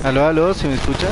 Aló, aló, ¿se me escucha?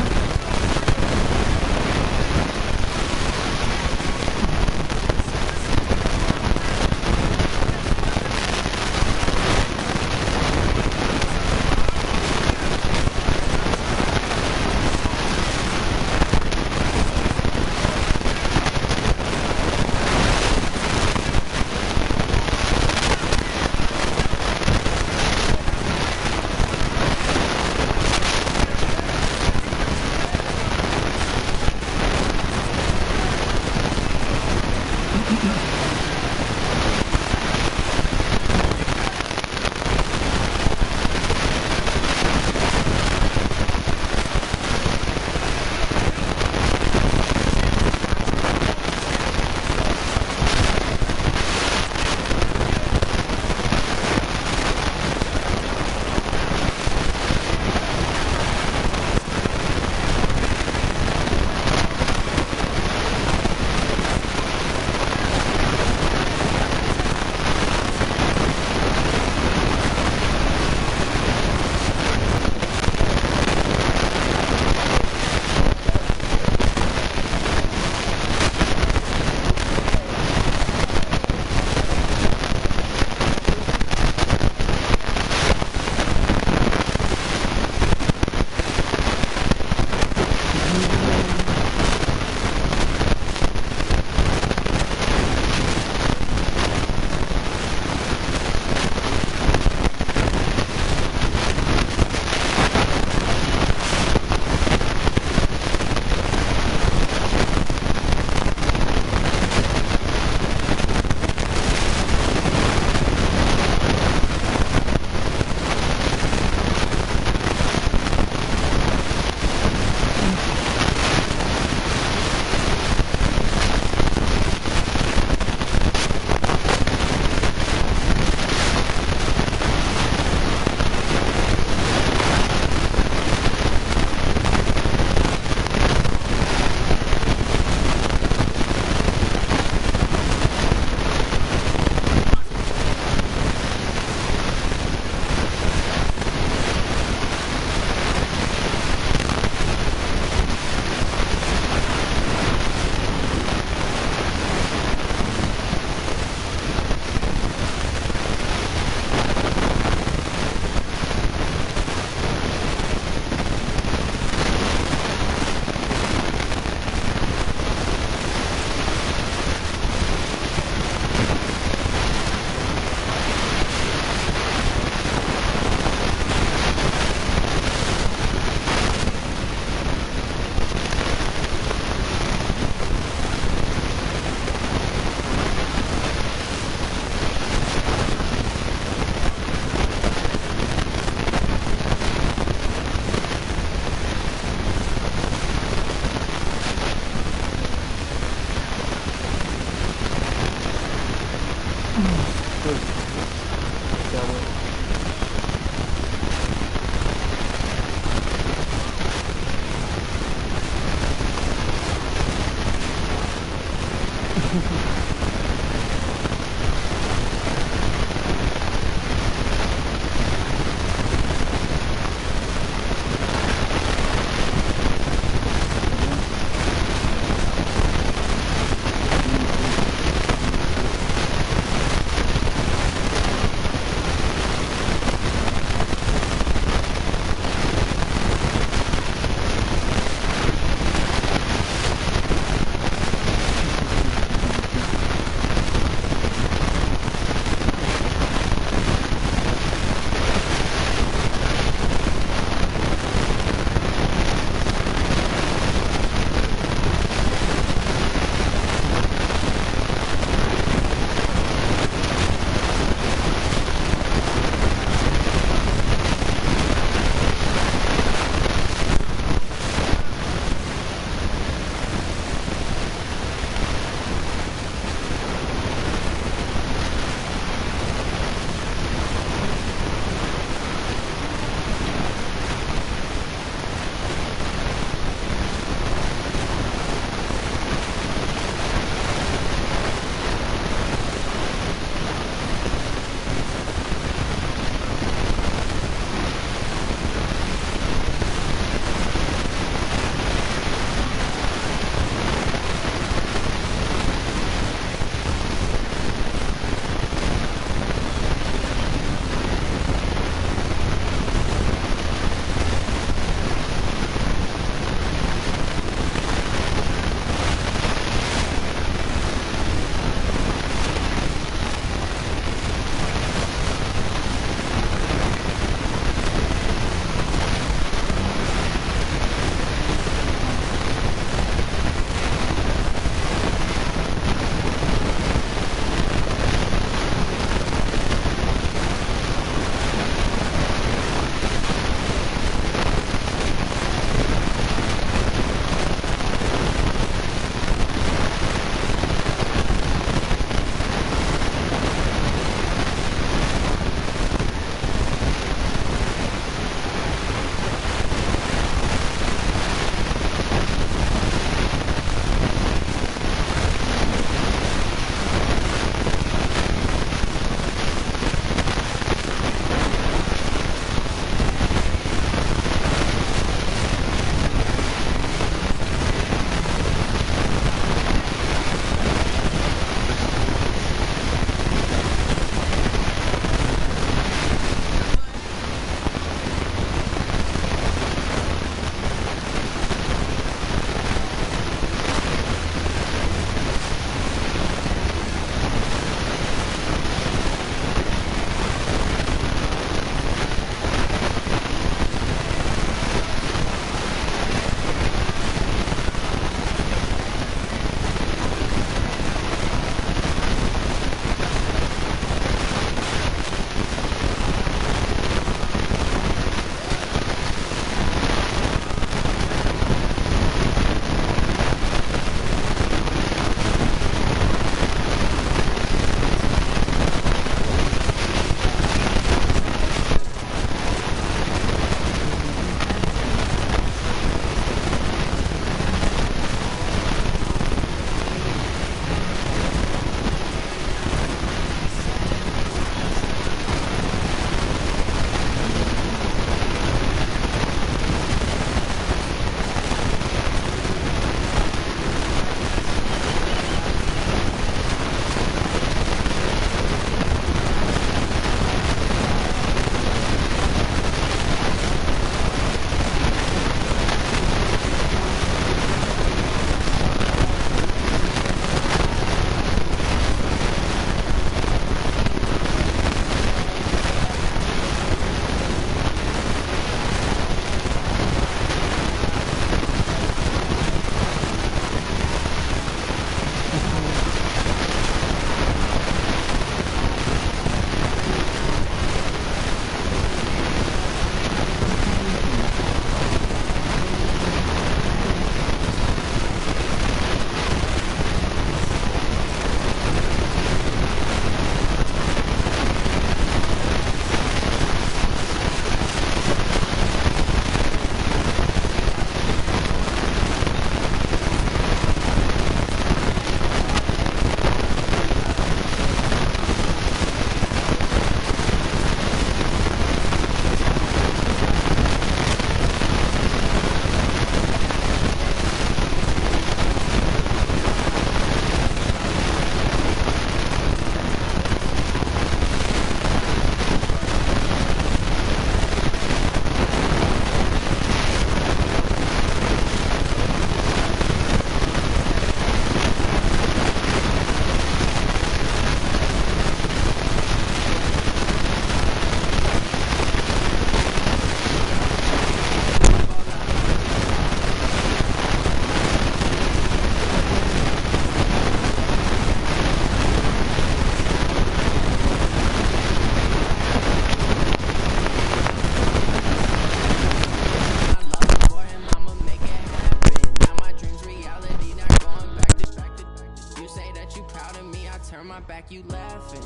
you laughing.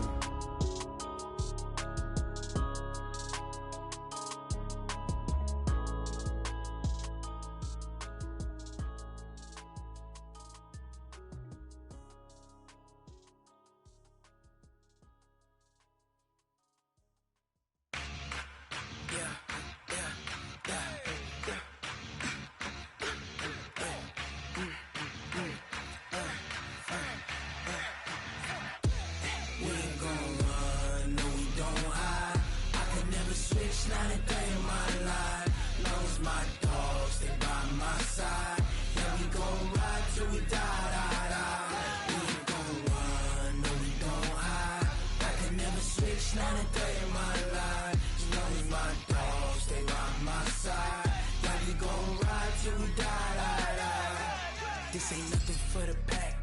This ain't nothing for the pack.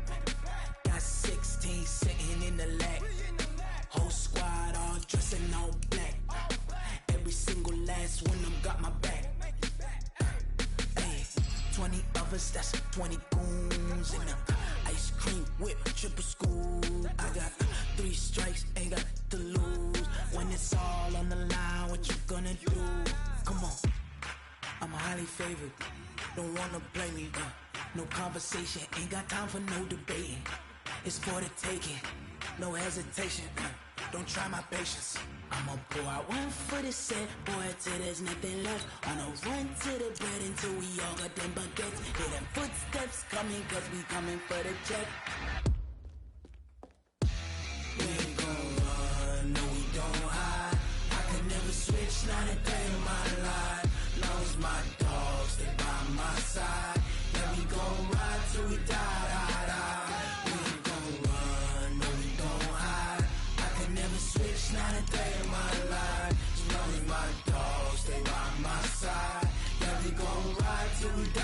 Got 16 sitting in the lag. Whole squad all dressing all black. Every single last one of them got my back. Hey, 20 of us, that's 20 goons in them. Ice cream whip, triple school. I got 3 strikes, ain't got to lose. When it's all on the line, what you gonna do? Come on, I'm highly favored. Don't wanna blame me. No conversation, ain't got time for no debating. It's for the taking, no hesitation. Don't try my patience. I'ma pour out one for the set, boy, till there's nothing left. On a run to the bread until we all got them baguettes. Hear them footsteps coming, cause we coming for the check. We ain't gon' run, no we don't hide. I could never switch, not a day in my life. Long as my dogs, they by my side. Yeah, we gon' ride till we die. We ain't gon' run, no we don't hide. I could never switch, not a day in my life. As long as my dogs stay by my side. Yeah, we gon' ride till we die.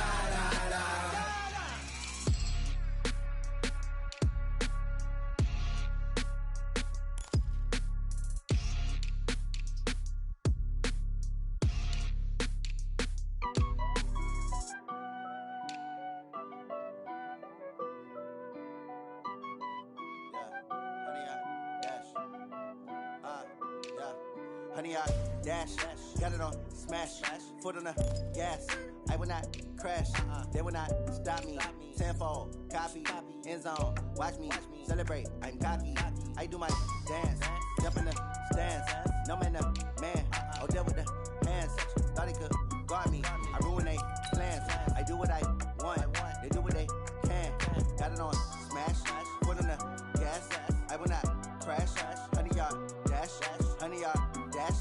Honey, I dash, got it on smash, foot on the gas. I will not crash, they will not stop me. Tenfold, copy, end zone, watch me celebrate. I'm cocky, I do my dance, jump in the stands. No man, man, oh deal with the hands. Thought he could guard me, I ruin they plans. I do what I want, they do what they can. Got it on smash, foot on the gas. I will not crash, honey, y'all dash, honey, y'all dash,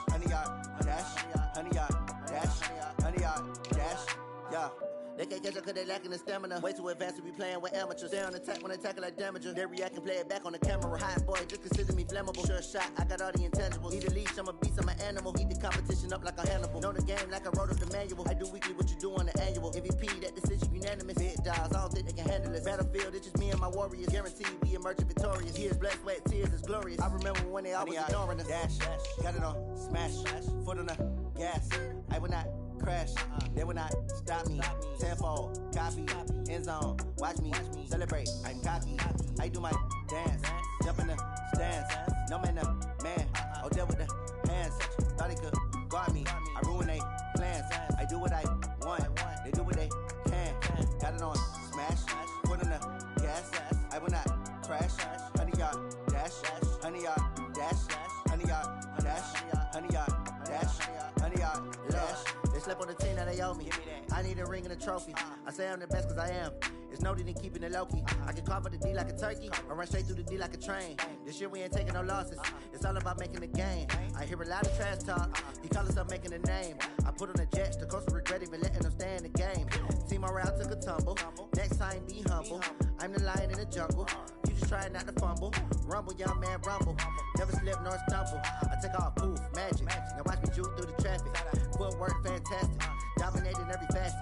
honey, y'all dash, honey, y'all dash, honey, y'all dash, yeah. They can't catch up cause they lacking the stamina. Way too advanced to be playing with amateurs. Stay on attack when they tackle like damager. They react and play it back on the camera. Hot boy, just consider me flammable. Sure shot, I got all the intangibles. Need a leash, I'm a beast, I'm an animal. Eat the competition up like a Hannibal. Know the game like I wrote up the manual. I do weekly what you do on the annual. MVP, that decision unanimous. Big dogs, I don't think they can handle it. Battlefield, it's just me and my warriors. Guaranteed we emerging victorious. Years, blood, sweat, tears, is glorious. I remember when they always ignoring us. Dash, got it on smash, foot on the gas. I will not crash, they will not stop me. Tenfold, copy, end zone, watch me celebrate. I'm cocky, I do my dance, jump in the stands. No man, man, oh deal with the hands. Thought he could guard me, I ruin they plans. I do what I want, they do what they can. Got it on smash, foot on the gas. I will not crash, honey, y'all dash, honey, y'all dash, honey, y'all dash, honey, y'all dash, honey, y'all dash. They slept on the team that they owe me. I need a ring and a trophy. I say I'm the best cause I am. It's no need in keeping it low-key. I can carve up the D like a turkey or run straight through the D like a train. This year we ain't taking no losses. It's all about making the game. I hear a lot of trash talk. He call himself making a name. I put on the Jets. The coach will regret even letting them stay in the game. Team morale took a tumble. Next time be humble. I'm the lion in the jungle. You just try not to fumble. Rumble, young man, rumble. Never slip nor stumble. I take off, poof, magic. Now watch me juke through the traffic. Footwork fantastic. Dominating every facet.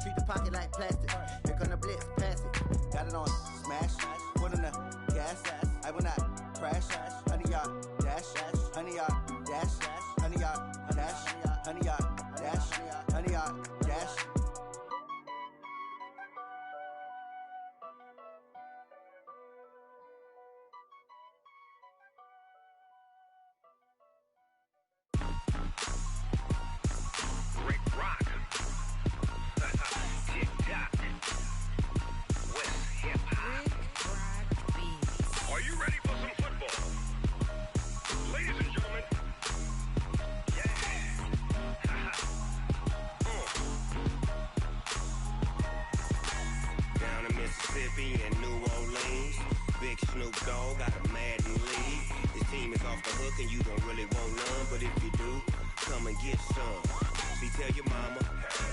Treat the pocket like plastic. Here come the blitz, pass it. Got it on smash. Foot on the gas. I will not crash. Honey, y'all dash. Honey, y'all dash. Honey, y'all dash. Honey, y'all dash. Honey, y'all dash. Snoop Dogg got a Madden league. This team is off the hook and you don't really want none, but if you do, come and get some. See, tell your mama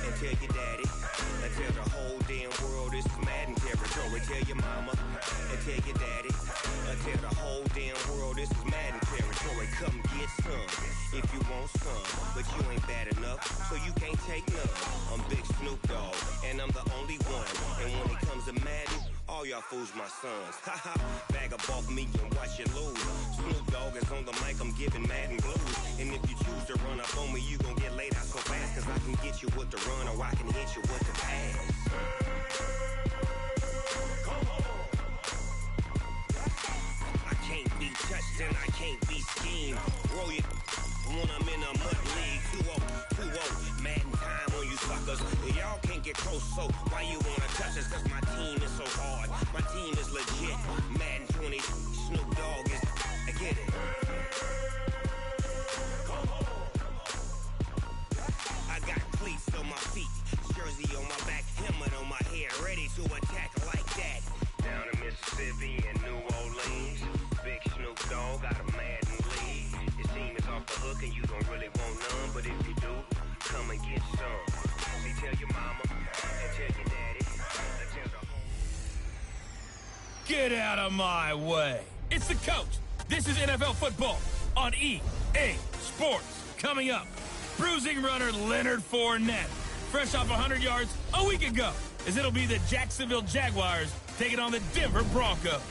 and tell your daddy and tell the whole damn world this is Madden territory. Tell your mama and tell your daddy and tell the whole damn world this is Madden territory. Come get some if you want some, but you ain't bad enough, so you can't take none. I'm Big Snoop Dogg, and I'm the only one. And when it comes to Madden, all y'all fools my sons. Haha, bag up off me and watch you lose. Snoop Dogg is on the mic, I'm giving Madden blues. And if you choose to run up on me, you gon' get laid out so fast, cause I can get you with the run or I can hit you with the pass. Come on. I can't be touched and I can't be schemed. Roll you when I'm in a mud league. 2-0, Madden time on you suckers. Y'all can't get close, so why you wanna touch us? Cause my team is so hard. My team is legit. Madden 20, Snoop Dogg is. I get it. Come on. I got cleats on my feet, jersey on my back, helmet on my head, ready to attack like that. Down in Mississippi and New Orleans, Big Snoop Dogg got a Madden league. Your team is off the hook and you don't really want none, but if you do, come and get some. See, tell your mama and tell your daddy and tell the whole... Get out of my way. It's the coach. This is NFL football on EA Sports. Coming up, bruising runner Leonard Fournette, fresh off 100 yards a week ago, as it'll be the Jacksonville Jaguars taking on the Denver Broncos.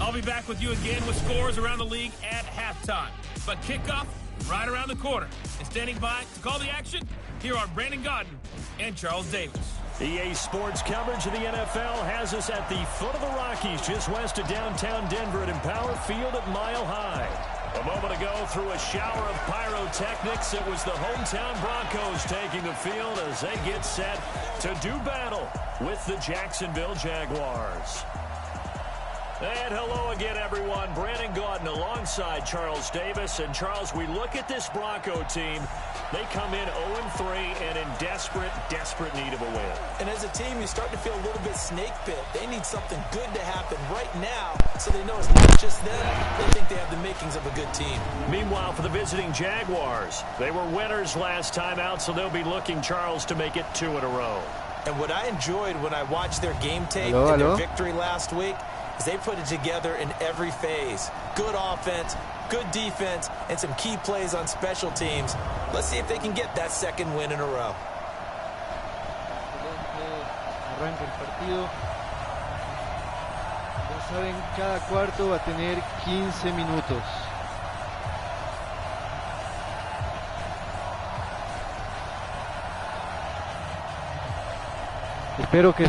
I'll be back with you again with scores around the league at halftime. But kickoff right around the corner. And standing by to call the action, here are Brandon Gaudin and Charles Davis. EA Sports coverage of the NFL has us at the foot of the Rockies, just west of downtown Denver at Empower Field at Mile High. A moment ago, through a shower of pyrotechnics, it was the hometown Broncos taking the field as they get set to do battle with the Jacksonville Jaguars. And hello again, everyone. Brandon Gaudin alongside Charles Davis. And, Charles, we look at this Bronco team. They come in 0-3 and in desperate need of a win. And as a team, you start to feel a little bit snake bit. They need something good to happen right now so they know it's not just them. They think they have the makings of a good team. Meanwhile, for the visiting Jaguars, they were winners last time out, so they'll be looking, Charles, to make it 2 in a row. And what I enjoyed when I watched their game tape and their victory last week is they put it together in every phase. Good offense, good defense, and some key plays on special teams. Let's see if they can get that second win in a row. Arranca el partido. Ya saben, cada cuarto va a tener 15 minutos. Espero que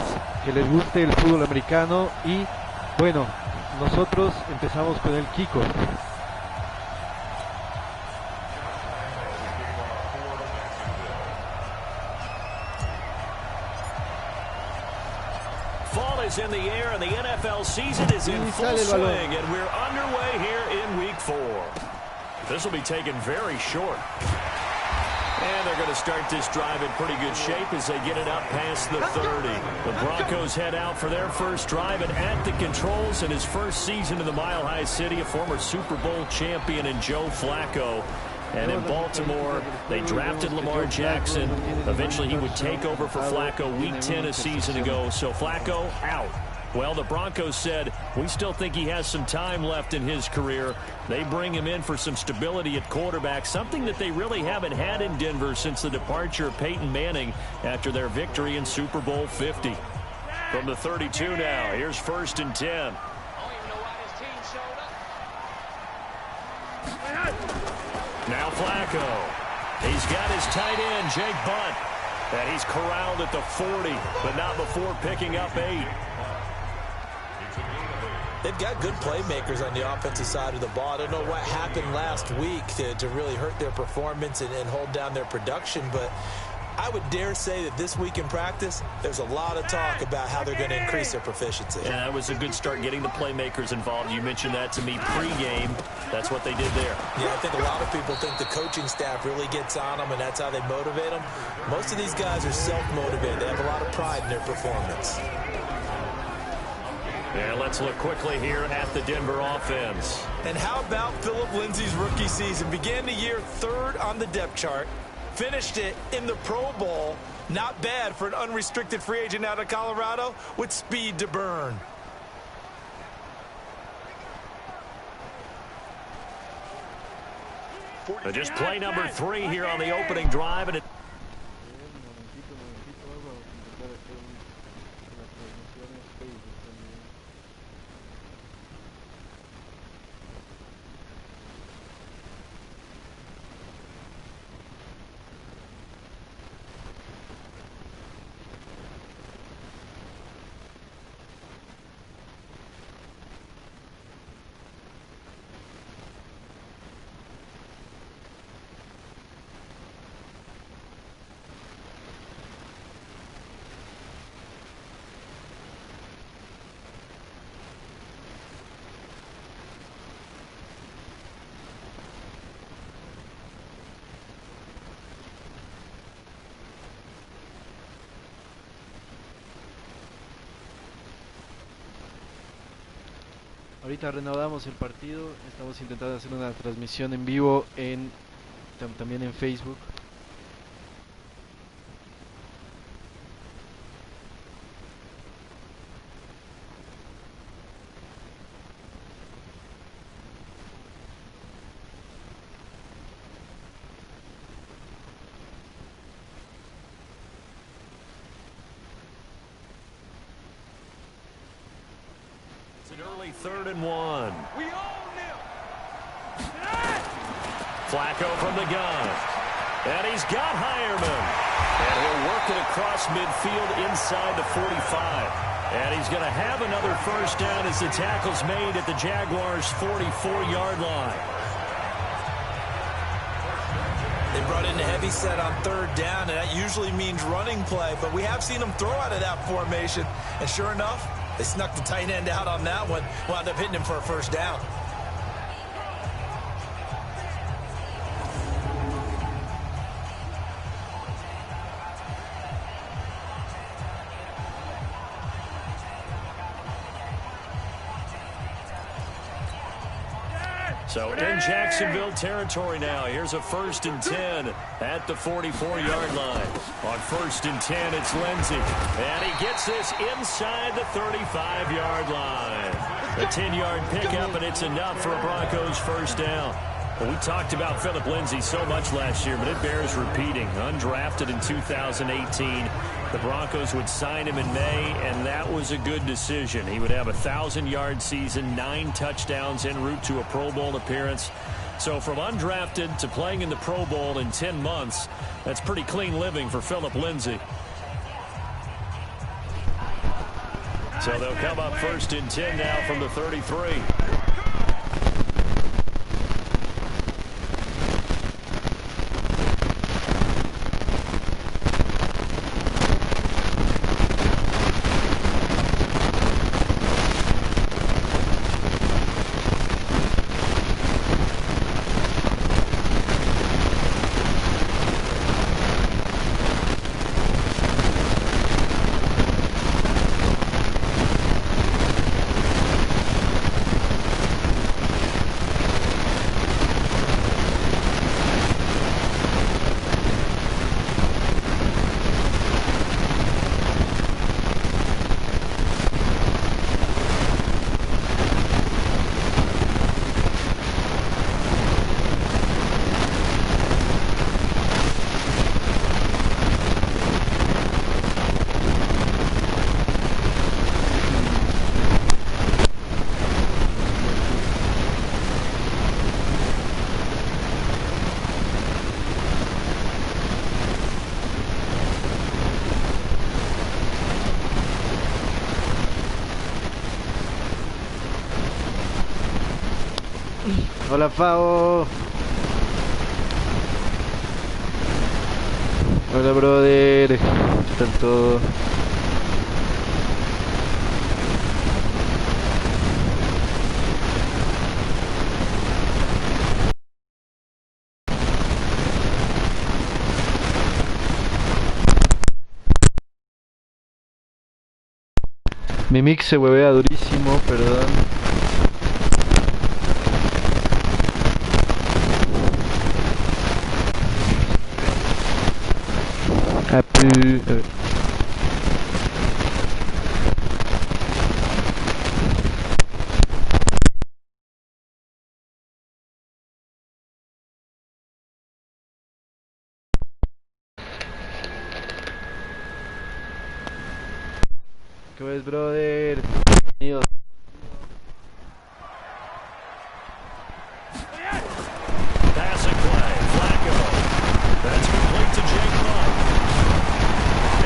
les guste el fútbol americano y, bueno, nosotros empezamos con el kickoff. Fall is in the air and the NFL season is in full swing, and we're underway here in Week 4. This will be taken very short. And they're going to start this drive in pretty good shape as they get it up past the 30. The Broncos head out for their first drive, and at the controls in his first season in the Mile High City, a former Super Bowl champion in Joe Flacco. And in Baltimore, they drafted Lamar Jackson. Eventually, he would take over for Flacco Week 10 a season ago. So Flacco out. Well, the Broncos said, we still think he has some time left in his career. They bring him in for some stability at quarterback, something that they really haven't had in Denver since the departure of Peyton Manning after their victory in Super Bowl 50. From the 32 now, here's 1st and 10. Now Flacco. He's got his tight end, Jake Butt. And he's corralled at the 40, but not before picking up 8. They've got good playmakers on the offensive side of the ball. I don't know what happened last week to really hurt their performance and hold down their production, but I would dare say that this week in practice, there's a lot of talk about how they're going to increase their proficiency. Yeah, that was a good start getting the playmakers involved. You mentioned that to me pregame. That's what they did there. Yeah, I think a lot of people think the coaching staff really gets on them, and that's how they motivate them. Most of these guys are self-motivated. They have a lot of pride in their performance. And let's look quickly here at the Denver offense. And how about Phillip Lindsay's rookie season? Began the year third on the depth chart, finished it in the Pro Bowl. Not bad for an unrestricted free agent out of Colorado with speed to burn. Just play number 3 here on the opening drive. And ahorita reanudamos el partido. Estamos intentando hacer una transmisión en vivo también en Facebook. it's an early 3rd and 1. Flacco from the gun. And he's got Hireman. And he'll work it across midfield inside the 45. And he's going to have another first down as the tackle's made at the Jaguars' 44-yard line. They brought in a heavy set on 3rd down, and that usually means running play. But we have seen them throw out of that formation. And sure enough, they snuck the tight end out on that one. Wound up hitting him for a first down. So in Jacksonville territory now. Here's a 1st and 10 at the 44-yard line. On 1st and 10, it's Lindsay. And he gets this inside the 35-yard line. A 10-yard pickup, and it's enough for a Broncos first down. Well, we talked about Phillip Lindsay so much last year, but it bears repeating. Undrafted in 2018. The Broncos would sign him in May, and that was a good decision. He would have a 1,000-yard season, 9 touchdowns en route to a Pro Bowl appearance. So from undrafted to playing in the Pro Bowl in 10 months, that's pretty clean living for Phillip Lindsay. So they'll come up 1st and 10 now from the 33. Hola, Fao. Hola, brother. ¿Qué tal todo? Mi mix se huevea durísimo, perdón. ¿Qué ves, brother? Bienvenidos. Passing play, Flacco. That's complete to Jake Butt.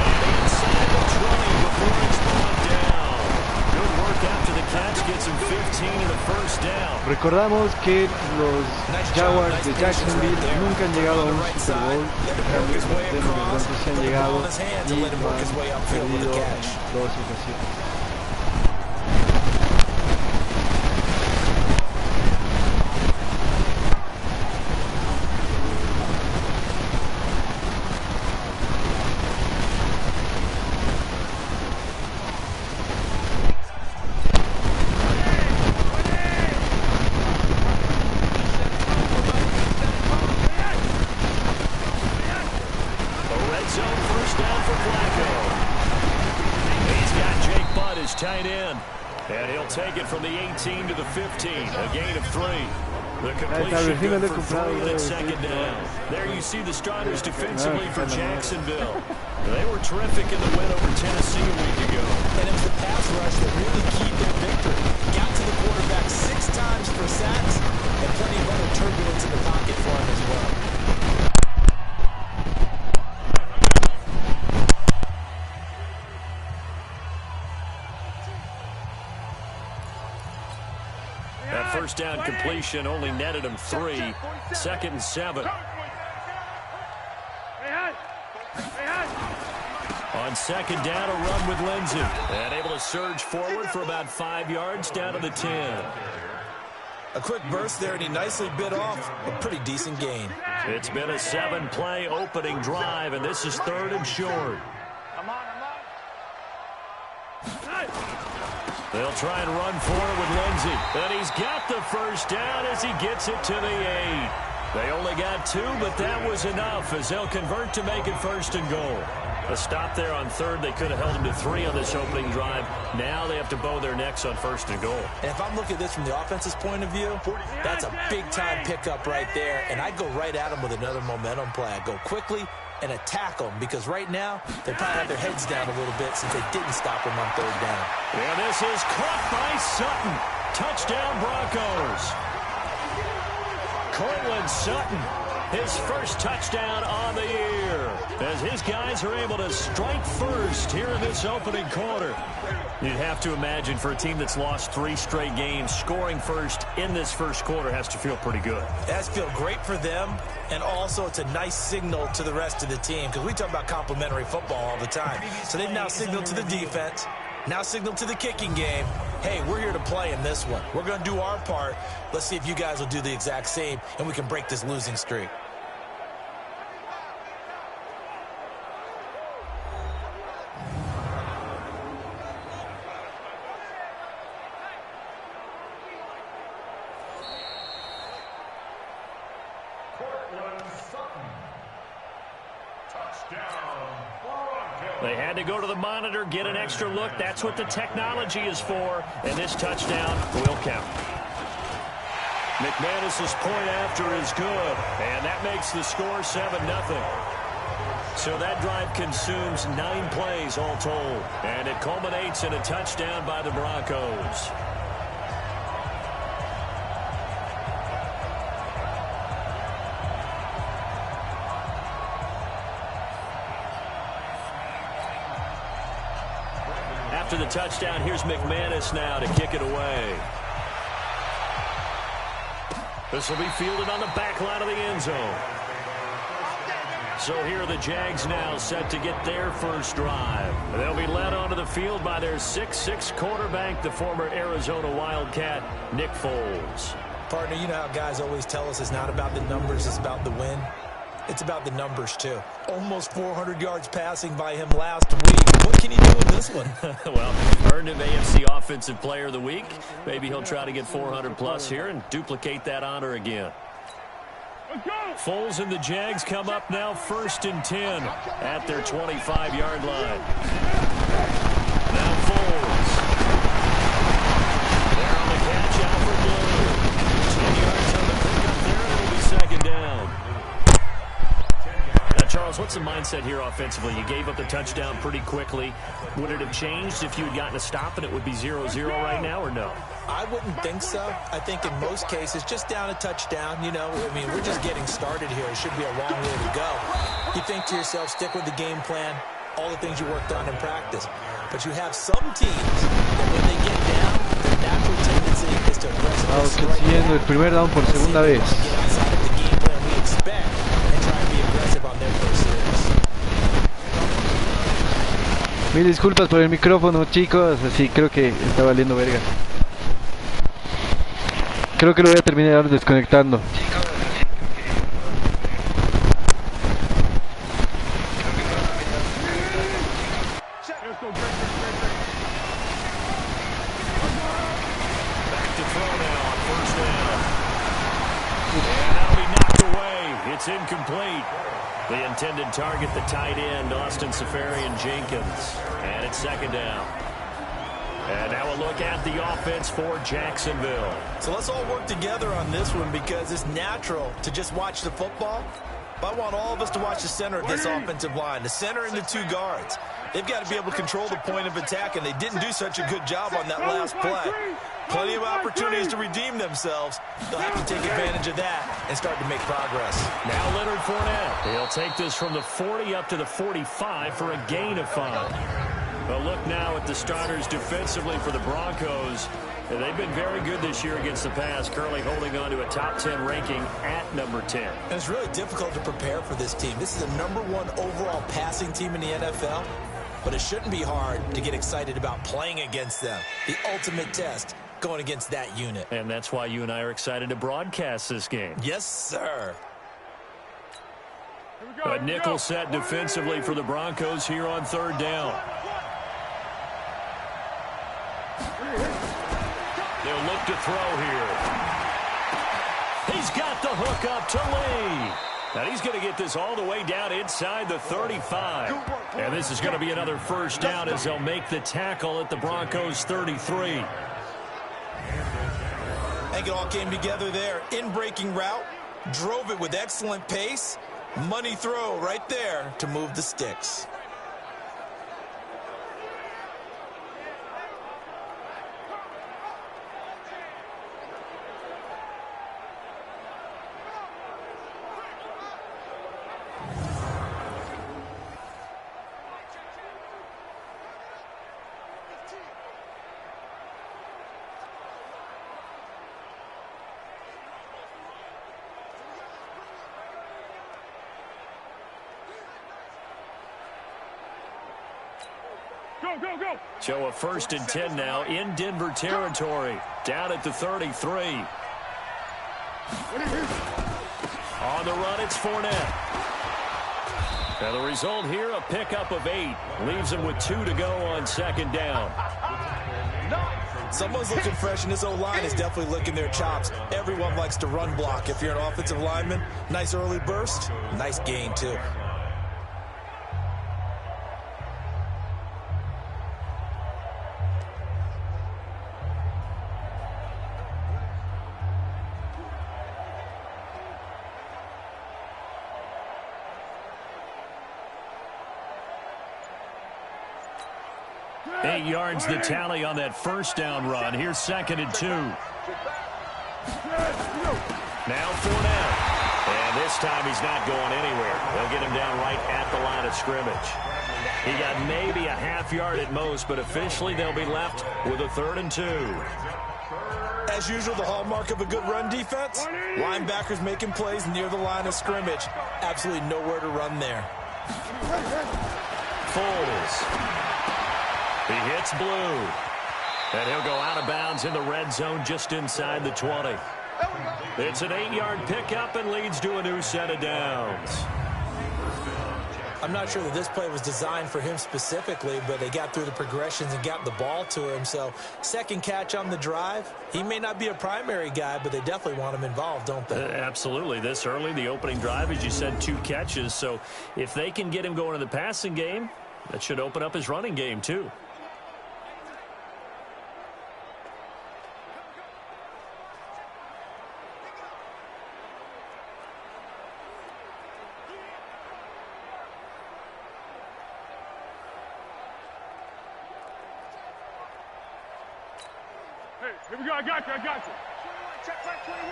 And inside the 20 before it's brought down. Good work after the catch, gets him 15 and a first down. Recordamos que los Jaguars de Jacksonville nunca han llegado a un Superbowl. Los se han llegado y han perdido dos ocasiones. Tight end, and he'll take it from the 18 to the 15, a gain of 3. The completion good for 3 and it's second down. There you see the starters defensively for Jacksonville. They were terrific in the win over Tennessee a week ago. And it was the pass rush that really keyed their victory. Got to the quarterback 6 times for sacks, and plenty of other turbulence in the pocket for him as well. That first down completion only netted him 3. 2nd and 7. On second down, a run with Lindsey. And able to surge forward for about 5 yards down to the 10. A quick burst there, and he nicely bit off a pretty decent gain. It's been a 7-play opening drive, and this is 3rd and short. They'll try and run for it with Lindsey. And he's got the first down as he gets it to the 8. They only got 2, but that was enough as they'll convert to make it 1st and goal. A stop there on 3rd. They could have held him to 3 on this opening drive. Now they have to bow their necks on 1st and goal. And if I'm looking at this from the offense's point of view, that's a big-time pickup right there. And I go right at him with another momentum play. I go quickly and attack them because right now they probably have their heads down a little bit since they didn't stop him on 3rd down. And this is caught by Sutton. Touchdown Broncos. Cortland Sutton, his first touchdown on the year as his guys are able to strike first here in this opening quarter. You'd have to imagine for a team that's lost 3 straight games, scoring first in this first quarter has to feel pretty good. It has to feel great for them, and also it's a nice signal to the rest of the team because we talk about complimentary football all the time. So they've now signaled to the defense, now signaled to the kicking game, hey, we're here to play in this one. We're going to do our part. Let's see if you guys will do the exact same, and we can break this losing streak. They had to go to the monitor, get an extra look. That's what the technology is for. And this touchdown will count. McManus's point after is good. And that makes the score 7-0. So that drive consumes 9 plays all told. And it culminates in a touchdown by the Broncos. After the touchdown, here's McManus now to kick it away. This will be fielded on the back line of the end zone. So here are the Jags now set to get their first drive. They'll be led onto the field by their 6'6" quarterback, the former Arizona Wildcat, Nick Foles. Partner, you know how guys always tell us it's not about the numbers, it's about the win. It's about the numbers, too. Almost 400 yards passing by him last week. What can he do in this one? Well, earned him AFC Offensive Player of the Week. Maybe he'll try to get 400-plus here and duplicate that honor again. Foles and the Jags come up now 1st and 10 at their 25-yard line. Now Foles. There on the catch, Alfred Blue. 10 yards on the pickup there, and it'll be 2nd down. Now, Charles, what's the mindset here offensively? You gave up the touchdown pretty quickly. Would it have changed if you had gotten a stop and it would be 0-0 right now, or no? I wouldn't think so. I think in most cases, just down a touchdown, you know, I mean, we're just getting started here. It should be a long way to go. You think to yourself, stick with the game plan, all the things you worked on in practice. But you have some teams that when they get down, their natural tendency is to aggressively consiguiendo el primer down por segunda vez. Get outside of the game plan we expect and try and be aggressive on their first series. Mil disculpas por el micrófono, chicos, así creo que está valiendo verga. Creo que lo voy a terminar desconectando. It's incomplete. The intended target, the tight end, Austin Seferian-Jenkins. And it's 2nd down. And now a look at the offense for Jacksonville. So let's all work together on this one because it's natural to just watch the football. But I want all of us to watch the center of this offensive line, the center and the 2 guards. They've got to be able to control the point of attack, and they didn't do such a good job on that last play. Plenty of opportunities to redeem themselves. They'll have to take advantage of that and start to make progress. Now Leonard Fournette. He'll take this from the 40 up to the 45 for a gain of 5. But look now at the starters defensively for the Broncos. And they've been very good this year against the pass, currently holding on to a top 10 ranking at number 10. And it's really difficult to prepare for this team. This is a #1 overall passing team in the NFL. But it shouldn't be hard to get excited about playing against them. The ultimate test going against that unit. And that's why you and I are excited to broadcast this game. Yes, sir. A nickel set defensively for the Broncos here on 3rd down. They'll look to throw here. He's got the hook up to Lee. Now he's going to get this all the way down inside the 35. And this is going to be another 1st down as they'll make the tackle at the Broncos 33. I think it all came together there. In-breaking route, drove it with excellent pace. Money throw right there to move the sticks. So a 1st and 10 now in Denver territory. Down at the 33. On the run, it's Fournette. And the result here, a pickup of 8. Leaves him with 2 to go on 2nd down. Someone's looking fresh, and this O-line is definitely licking their chops. Everyone likes to run block. If you're an offensive lineman, nice early burst, nice gain, too. Eight yards the tally on that 1st down run. Here's 2nd and 2. Now Fournette. And this time he's not going anywhere. They'll get him down right at the line of scrimmage. He got maybe a half yard at most, but officially they'll be left with a 3rd and 2. As usual, the hallmark of a good run defense. Linebackers making plays near the line of scrimmage. Absolutely nowhere to run there. Foles. He hits Blue. And he'll go out of bounds in the red zone just inside the 20. It's an 8-yard pickup and leads to a new set of downs. I'm not sure that this play was designed for him specifically, but they got through the progressions and got the ball to him. So second catch on the drive. He may not be a primary guy, but they definitely want him involved, don't they? Absolutely. This early, the opening drive, as you said, 2 catches. So if they can get him going in the passing game, that should open up his running game too. Here we go, I got you. Check right 21.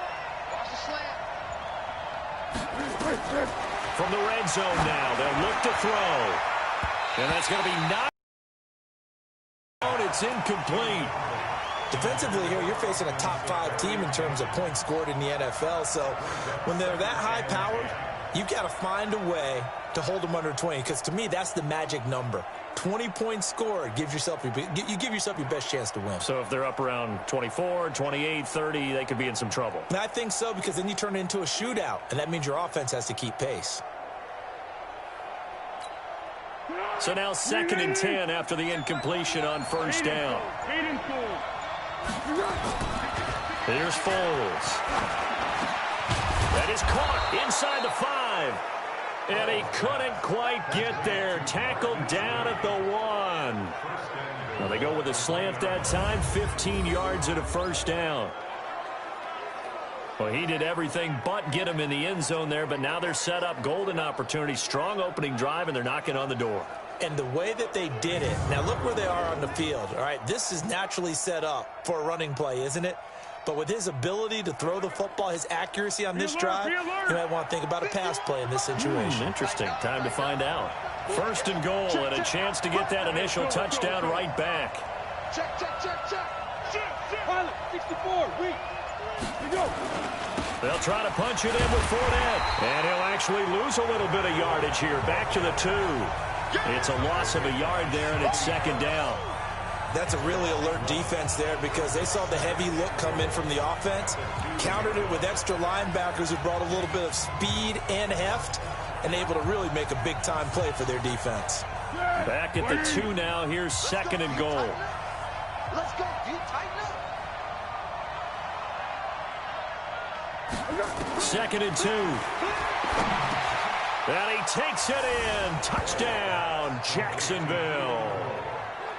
Watch the slant. From the red zone now, they'll look to throw. And that's going to be knocked out. It's incomplete. Defensively here, you're facing a top 5 team in terms of points scored in the NFL. So when they're that high-powered, you've got to find a way to hold them under 20, because to me, that's the magic number. 20 points scored, you give yourself your best chance to win. So if they're up around 24, 28, 30, they could be in some trouble. And I think so, because then you turn it into a shootout, and that means your offense has to keep pace. So now 2nd and 10 after the incompletion on first down. Here's Foles. That is caught inside the 5. And he couldn't quite get there. Tackled down at the 1. Well, they go with a slant that time, 15 yards and a first down. Well, he did everything but get him in the end zone there, but now they're set up. Golden opportunity, strong opening drive, and they're knocking on the door. And the way that they did it, now look where they are on the field. All right, this is naturally set up for a running play, isn't it? But with his ability to throw the football, his accuracy on this drive, you might want to think about a pass play in this situation. Interesting. Time to find out. 1st and goal, and a chance to get that initial touchdown right back. Check. Pilot, 64, weak. Here we go. They'll try to punch it in with Fournette. And he'll actually lose a little bit of yardage here. Back to the 2. It's a loss of a yard there, and it's 2nd down. That's a really alert defense there, because they saw the heavy look come in from the offense, countered it with extra linebackers who brought a little bit of speed and heft, and able to really make a big-time play for their defense. Back at the 2 now. Here's 2nd and goal. Let's go, D. Tighten up. 2nd and 2. And he takes it in. Touchdown, Jacksonville.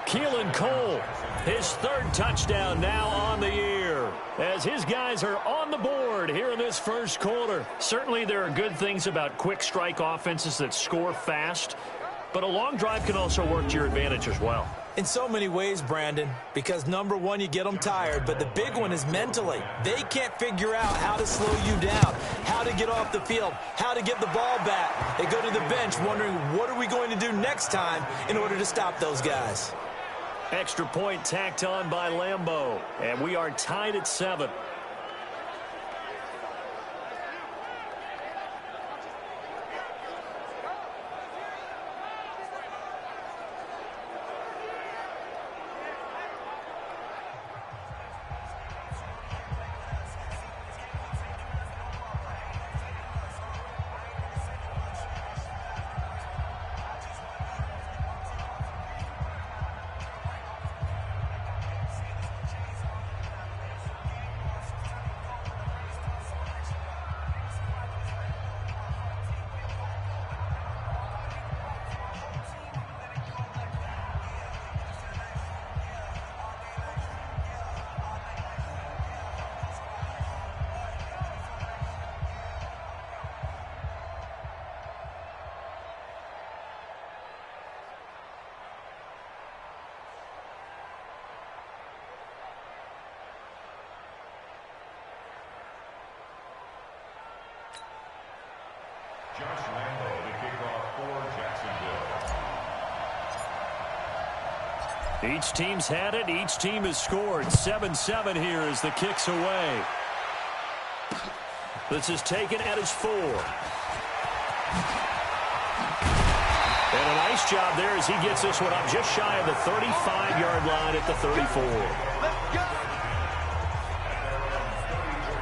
Keelan Cole, his 3rd touchdown now on the year, as his guys are on the board here in this first quarter. Certainly there are good things about quick strike offenses that score fast, but a long drive can also work to your advantage as well. In so many ways, Brandon, because number one, you get them tired, but the big one is mentally. They can't figure out how to slow you down, how to get off the field, how to get the ball back. They go to the bench wondering, what are we going to do next time in order to stop those guys? Extra point tacked on by Lambeau, and we are tied at 7. Josh Lambeau, the kickoff for Jacksonville. Each team's had it. Each team has scored. 7-7 here as the kick's away. This is taken at his 4. And a nice job there as he gets this one up just shy of the 35-yard line at the 34.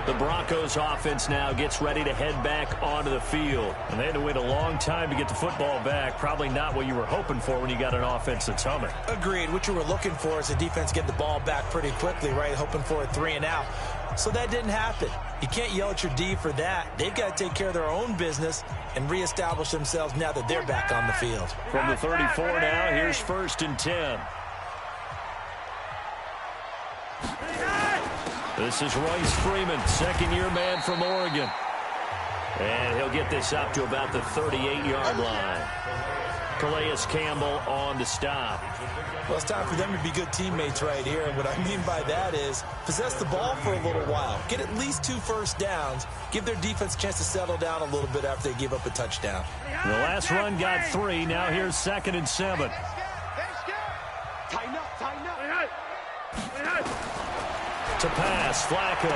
The Broncos offense now gets ready to head back onto the field. And they had to wait a long time to get the football back. Probably not what you were hoping for when you got an offense that's humming. Agreed. What you were looking for is the defense get the ball back pretty quickly, right? Hoping for a 3 and out. So that didn't happen. You can't yell at your D for that. They've got to take care of their own business and reestablish themselves now that they're back on the field. From the 34 now, here's 1st and 10. This is Royce Freeman, second-year man from Oregon. And he'll get this up to about the 38-yard line. Calais Campbell on the stop. Well, it's time for them to be good teammates right here. And what I mean by that is possess the ball for a little while. Get at least 2 first downs. Give their defense a chance to settle down a little bit after they give up a touchdown. The last run got 3. Now here's 2nd and 7. Tighten up, tighten up. To pass, Flacco.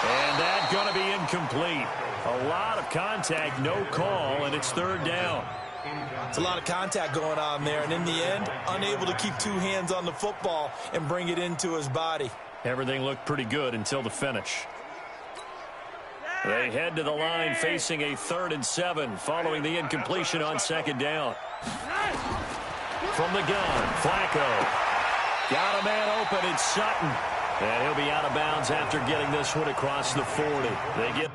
And that's going to be incomplete. A lot of contact, no call, and it's 3rd down. It's a lot of contact going on there, and in the end, unable to keep 2 hands on the football and bring it into his body. Everything looked pretty good until the finish. They head to the line facing a 3rd and 7 following the incompletion on 2nd down. From the gun, Flacco. Got a man open, it's Sutton. And he'll be out of bounds after getting this one across the 40. They get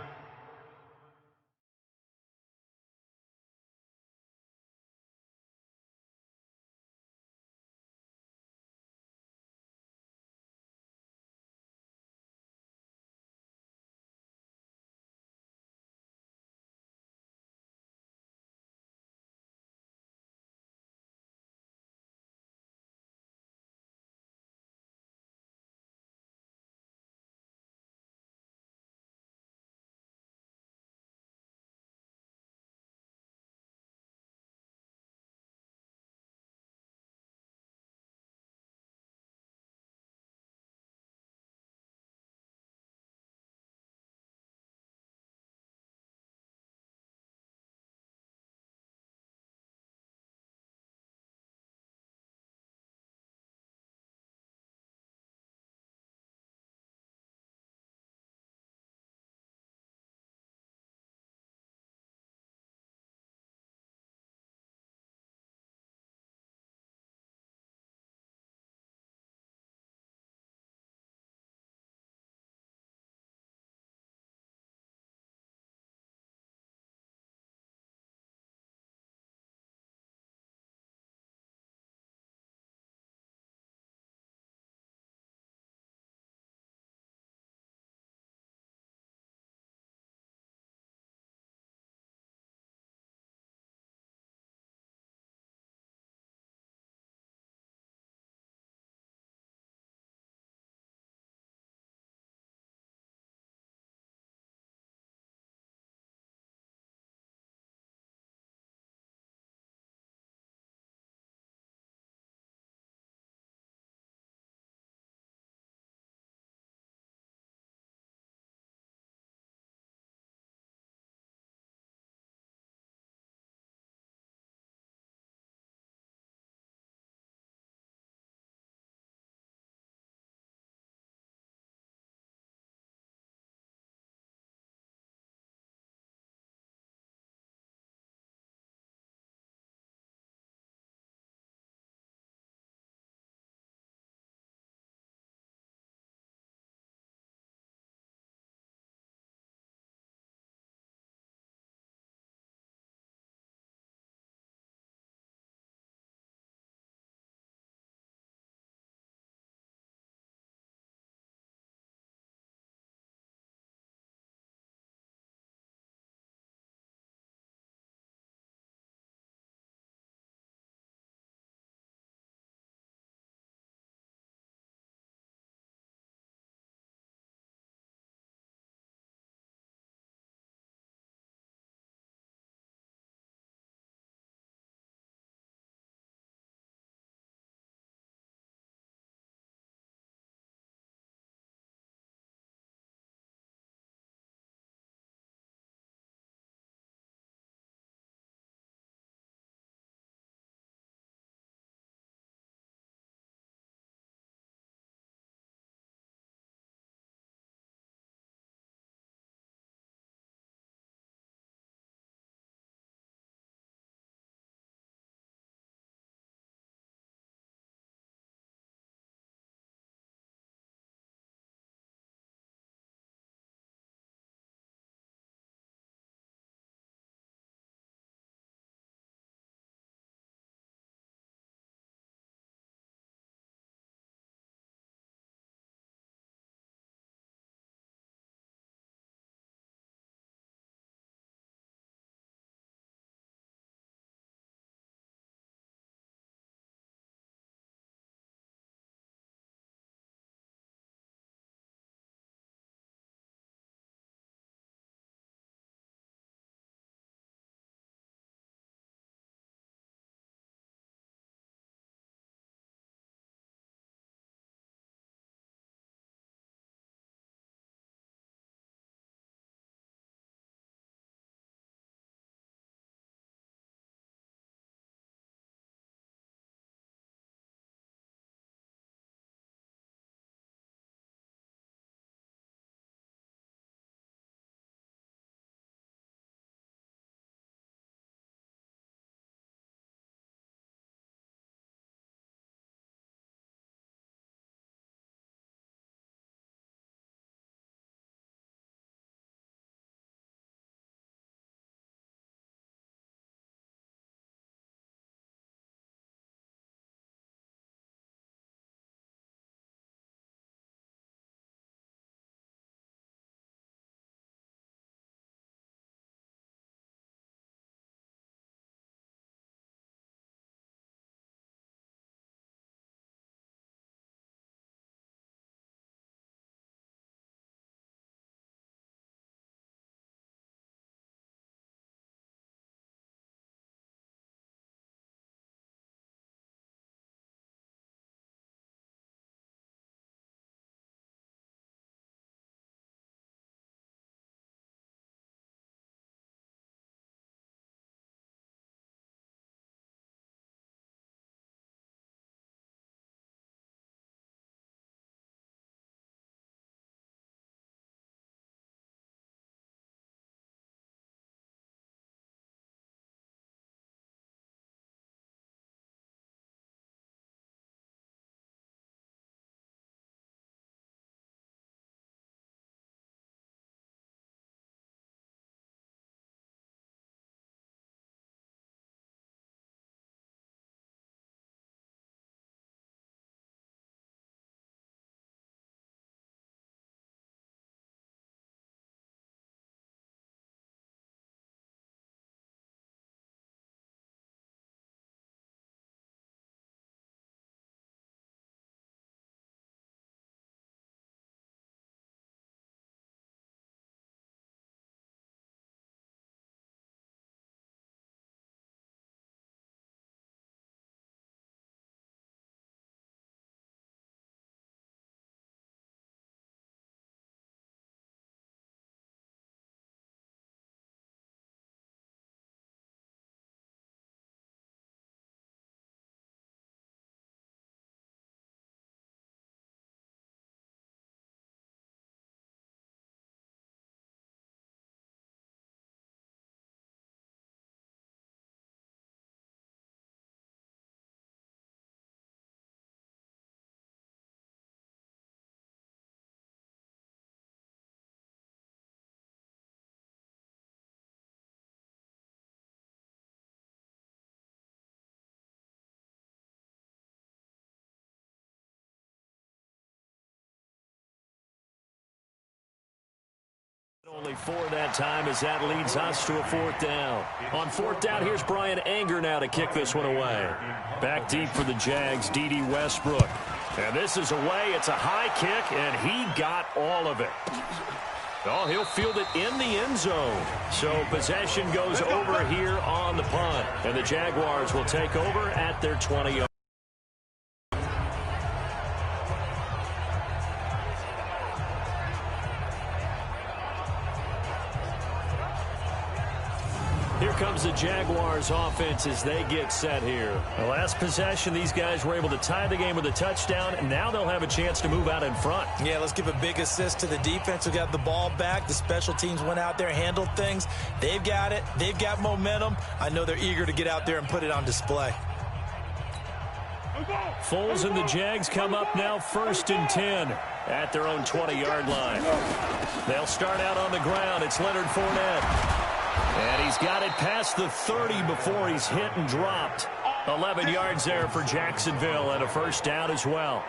Only 4 that time as that leads us to a 4th down. On 4th down, here's Brian Anger now to kick this one away. Back deep for the Jags, D.D. Westbrook. And this is away. It's a high kick, and he got all of it. Oh, he'll field it in the end zone. So possession goes over here on the punt. And the Jaguars will take over at their 20-yard. Here comes the Jaguars offense as they get set here. The last possession, these guys were able to tie the game with a touchdown, and now they'll have a chance to move out in front. Yeah, let's give a big assist to the defense who got the ball back. The special teams went out there, handled things. They've got it. They've got momentum. I know they're eager to get out there and put it on display. Foles and the Jags come up now 1st and 10 at their own 20-yard line. They'll start out on the ground. It's Leonard Fournette. And he's got it past the 30 before he's hit and dropped. 11 yards there for Jacksonville and a 1st down as well.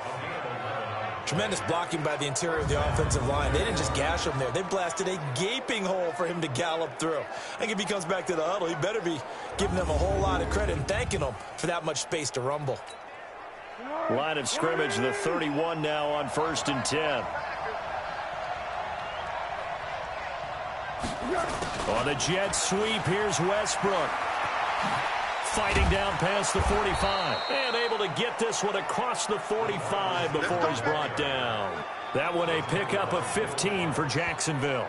Tremendous blocking by the interior of the offensive line. They didn't just gash him there. They blasted a gaping hole for him to gallop through. I think if he comes back to the huddle, he better be giving them a whole lot of credit and thanking them for that much space to rumble. Line of scrimmage, the 31 now on 1st and 10. On the jet sweep, here's Westbrook. Fighting down past the 45. And able to get this one across the 45 before he's brought down. That one a pickup of 15 for Jacksonville.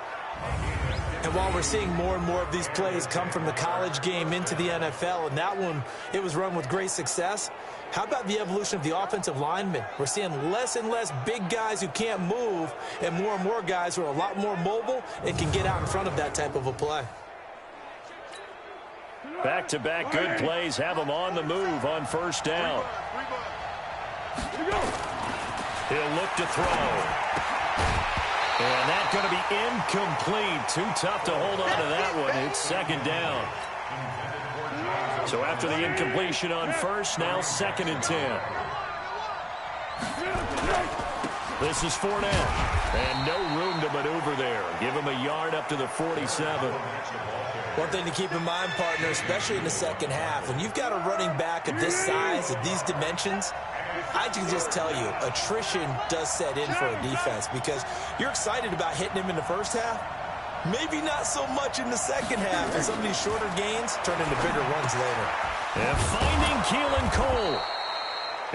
And while we're seeing more and more of these plays come from the college game into the NFL, and that one, it was run with great success, how about the evolution of the offensive linemen? We're seeing less and less big guys who can't move and more guys who are a lot more mobile and can get out in front of that type of a play. Back-to-back good plays have them on the move on 1st down. He'll look to throw. And that's going to be incomplete. Too tough to hold on to that one. It's 2nd down. So after the incompletion on 1st, now 2nd and 10. This is Fournette. And no room to maneuver there. Give him a yard up to the 47. One thing to keep in mind, partner, especially in the second half, when you've got a running back of this size, of these dimensions, I can just tell you, attrition does set in for a defense because you're excited about hitting him in the first half. Maybe not so much in the second half, and some of these shorter gains turn into bigger runs later. And finding Keelan Cole.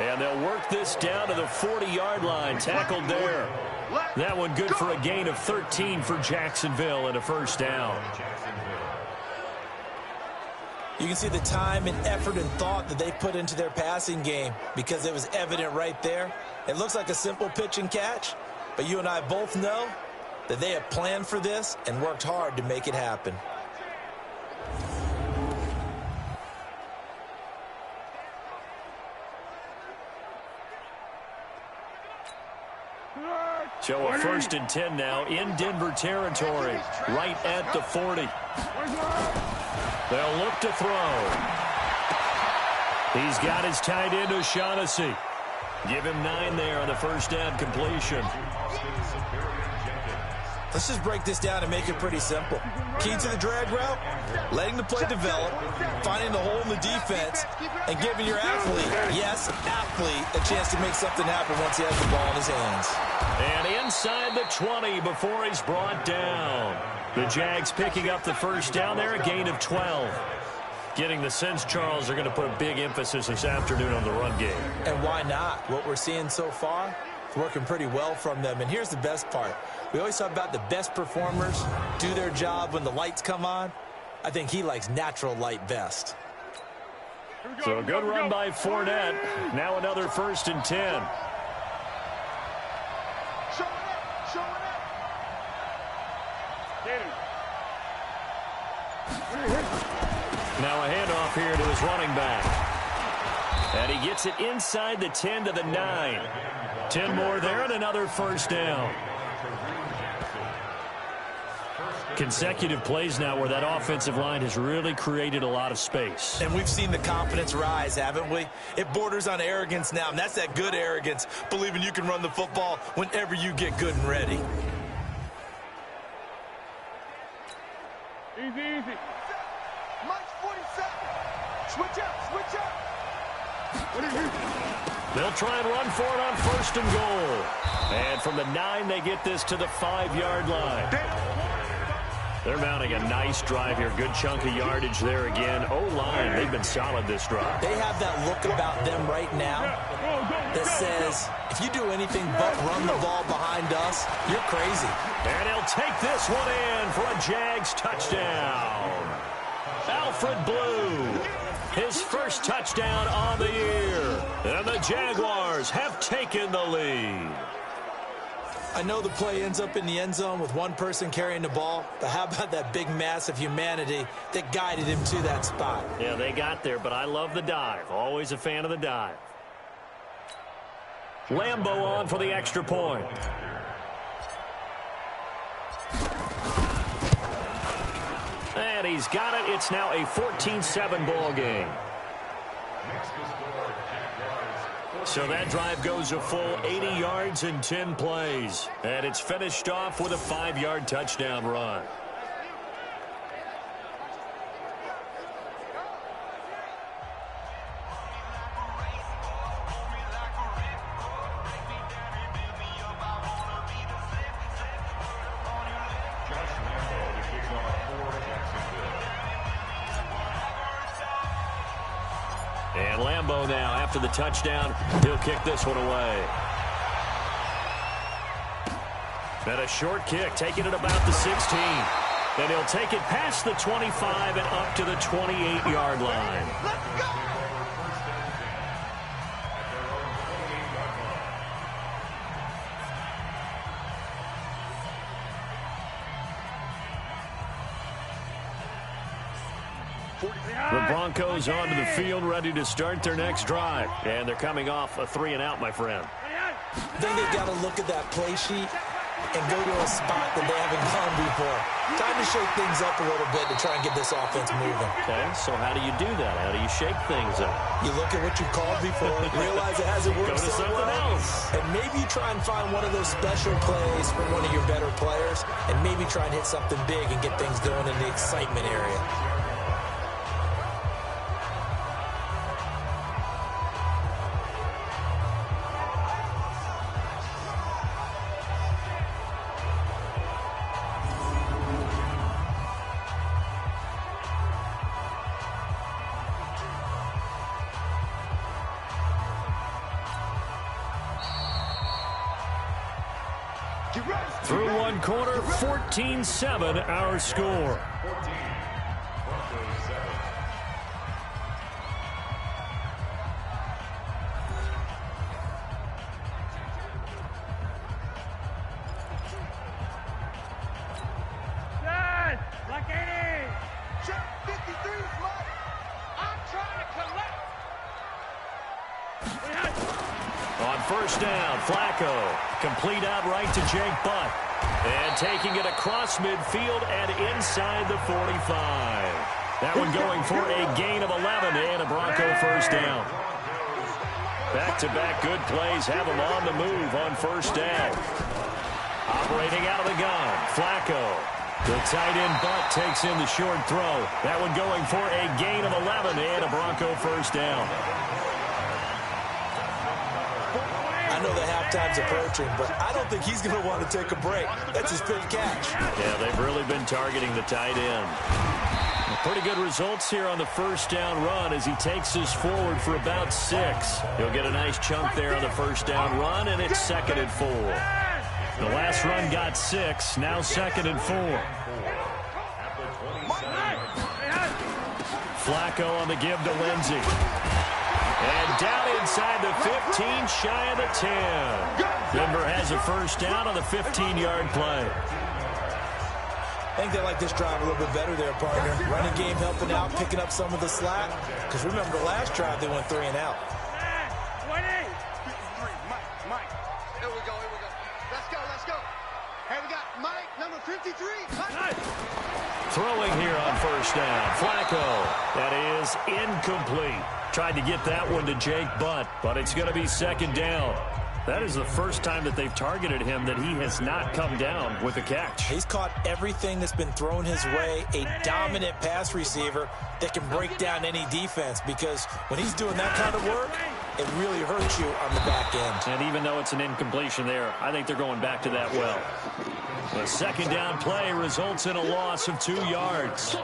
And they'll work this down to the 40-yard line, tackled there. That one good for a gain of 13 for Jacksonville and a 1st down. You can see the time and effort and thought that they put into their passing game because it was evident right there. It looks like a simple pitch and catch, but you and I both know that they have planned for this and worked hard to make it happen. So a 1st and 10 now in Denver territory, right at the 40. They'll look to throw. He's got his tight end, O'Shaughnessy. Give him 9 there on the 1st down completion. Let's just break this down and make it pretty simple. Key to the drag route, letting the play develop, finding the hole in the defense, and giving your athlete, yes, athlete, a chance to make something happen once he has the ball in his hands. And inside the 20 before he's brought down. The Jags picking up the 1st down there, a gain of 12. Getting the sense, Charles, they're going to put a big emphasis this afternoon on the run game. And why not? What we're seeing so far, it's working pretty well from them. And here's the best part. We always talk about the best performers do their job when the lights come on. I think he likes natural light best. So a good run by Fournette. Now another 1st and 10. Now a handoff here to his running back. And he gets it inside the 10 to the 9. 10 more there and another 1st down. Consecutive plays now where that offensive line has really created a lot of space. And we've seen the confidence rise, haven't we? It borders on arrogance now, and that's that good arrogance, believing you can run the football whenever you get good and ready. Easy. Mike's 47. Switch up. They'll try and run for it on 1st and goal. And from the 9, they get this to the 5-yard line. They're mounting a nice drive here. Good chunk of yardage there again. O-line, they've been solid this drive. They have that look about them right now that says, if you do anything but run the ball behind us, you're crazy. And he'll take this one in for a Jags touchdown. Alfred Blue, his first touchdown on the year. And the Jaguars have taken the lead. I know the play ends up in the end zone with one person carrying the ball, but how about that big mass of humanity that guided him to that spot? Yeah, they got there, but I love the dive. Always a fan of the dive. Lambo on for the extra point. And he's got it. It's now a 14-7 ball game. So that drive goes a full 80 yards in 10 plays. And it's finished off with a 5-yard touchdown run. And Lambo now, after the touchdown, he'll kick this one away. And a short kick, taking it about the 16. And he'll take it past the 25 and up to the 28-yard line. Let's go! The Broncos onto the field, ready to start their next drive. And they're coming off a 3-and-out, my friend. I think they've got to look at that play sheet and go to a spot that they haven't gone before. Time to shake things up a little bit to try and get this offense moving. Okay, so how do you do that? How do you shake things up? You look at what you've called before, realize it hasn't worked Go to so something well, else. and maybe you try and find one of those special plays from one of your better players, and maybe try and hit something big and get things going in the excitement area. Through one quarter, 14-7 our score. Like 80. Check 53 is Mike. I'm trying to collect. On first down, Flacco. Complete out right to Jake Butt. And taking it across midfield and inside the 45. That one going for a gain of 11 and a Bronco first down. Back-to-back good plays have them on the move on first down. Operating out of the gun, Flacco. The tight end Butt takes in the short throw. That one going for a gain of 11 and a Bronco first down. I know the halftime's approaching, but I don't think he's going to want to take a break. That's his fifth catch. Yeah, they've really been targeting the tight end. Pretty good results here on the first down run as he takes us forward for about 6. He'll get a nice chunk there on the first down run, and it's 2nd and 4. The last run got 6, now 2nd and 4. Flacco on the give to Lindsey. And down inside the 15, shy of the 10. Denver has a first down on the 15-yard play. I think they like this drive a little bit better there, partner. Running game helping out, picking up some of the slack. Because remember, the last drive they went 3 and out. 20. 53, Mike. Here we go. Let's go. Hey, we got Mike, number 53. Throwing here on first down. Flacco. That is incomplete. Tried to get that one to Jake Butt, but it's going to be second down. That is the first time that they've targeted him that he has not come down with a catch. He's caught everything that's been thrown his way, a dominant pass receiver that can break down any defense, because when he's doing that kind of work, it really hurts you on the back end. And even though it's an incompletion there, I think they're going back to that well. The second down play results in a loss of 2 yards.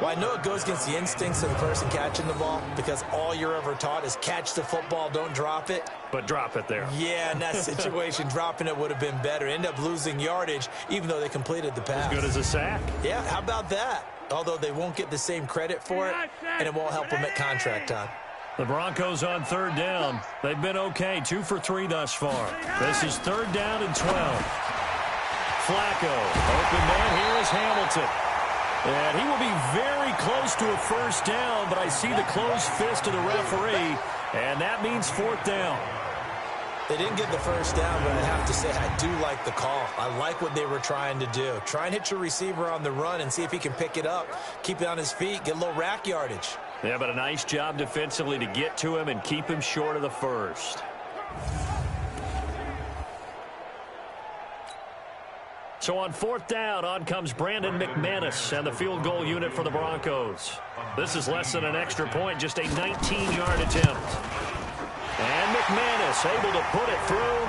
Well, I know it goes against the instincts of the person catching the ball, because all you're ever taught is catch the football, don't drop it. But drop it there. Yeah, in that situation, dropping it would have been better. End up losing yardage, even though they completed the pass. As good as a sack. Yeah, how about that? Although they won't get the same credit for it, and it won't help them at contract time. The Broncos on third down. They've been okay, 2 for 3 thus far. This is third down and 12. Flacco, open man, here is Hamilton. And he will be very close to a first down, but I see the closed fist of the referee, and that means fourth down. They didn't get the first down, but I have to say I do like the call. I like what they were trying to do. Try and hit your receiver on the run and see if he can pick it up, keep it on his feet, get a little rack yardage. Yeah, but a nice job defensively to get to him and keep him short of the first. So on fourth down, on comes Brandon McManus and the field goal unit for the Broncos. This is less than an extra point, just a 19-yard attempt. And McManus able to put it through.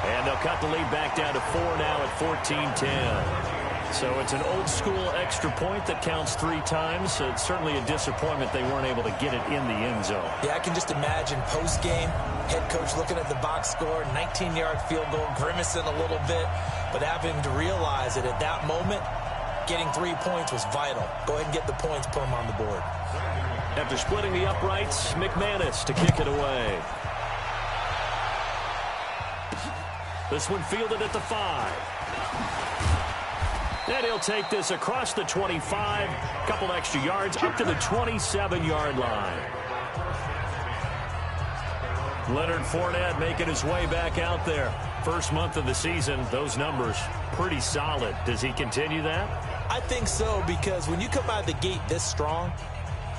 And they'll cut the lead back down to 4 now at 14-10. So it's an old-school extra point that counts 3 times. So it's certainly a disappointment they weren't able to get it in the end zone. Yeah, I can just imagine post-game, head coach looking at the box score, 19-yard field goal, grimacing a little bit, but having to realize that at that moment, getting 3 points was vital. Go ahead and get the points, put them on the board. After splitting the uprights, McManus to kick it away. This one fielded at the 5. And he'll take this across the 25, couple extra yards, up to the 27-yard line. Leonard Fournette making his way back out there. First month of the season, those numbers pretty solid. Does he continue that? I think so, because when you come out of the gate this strong,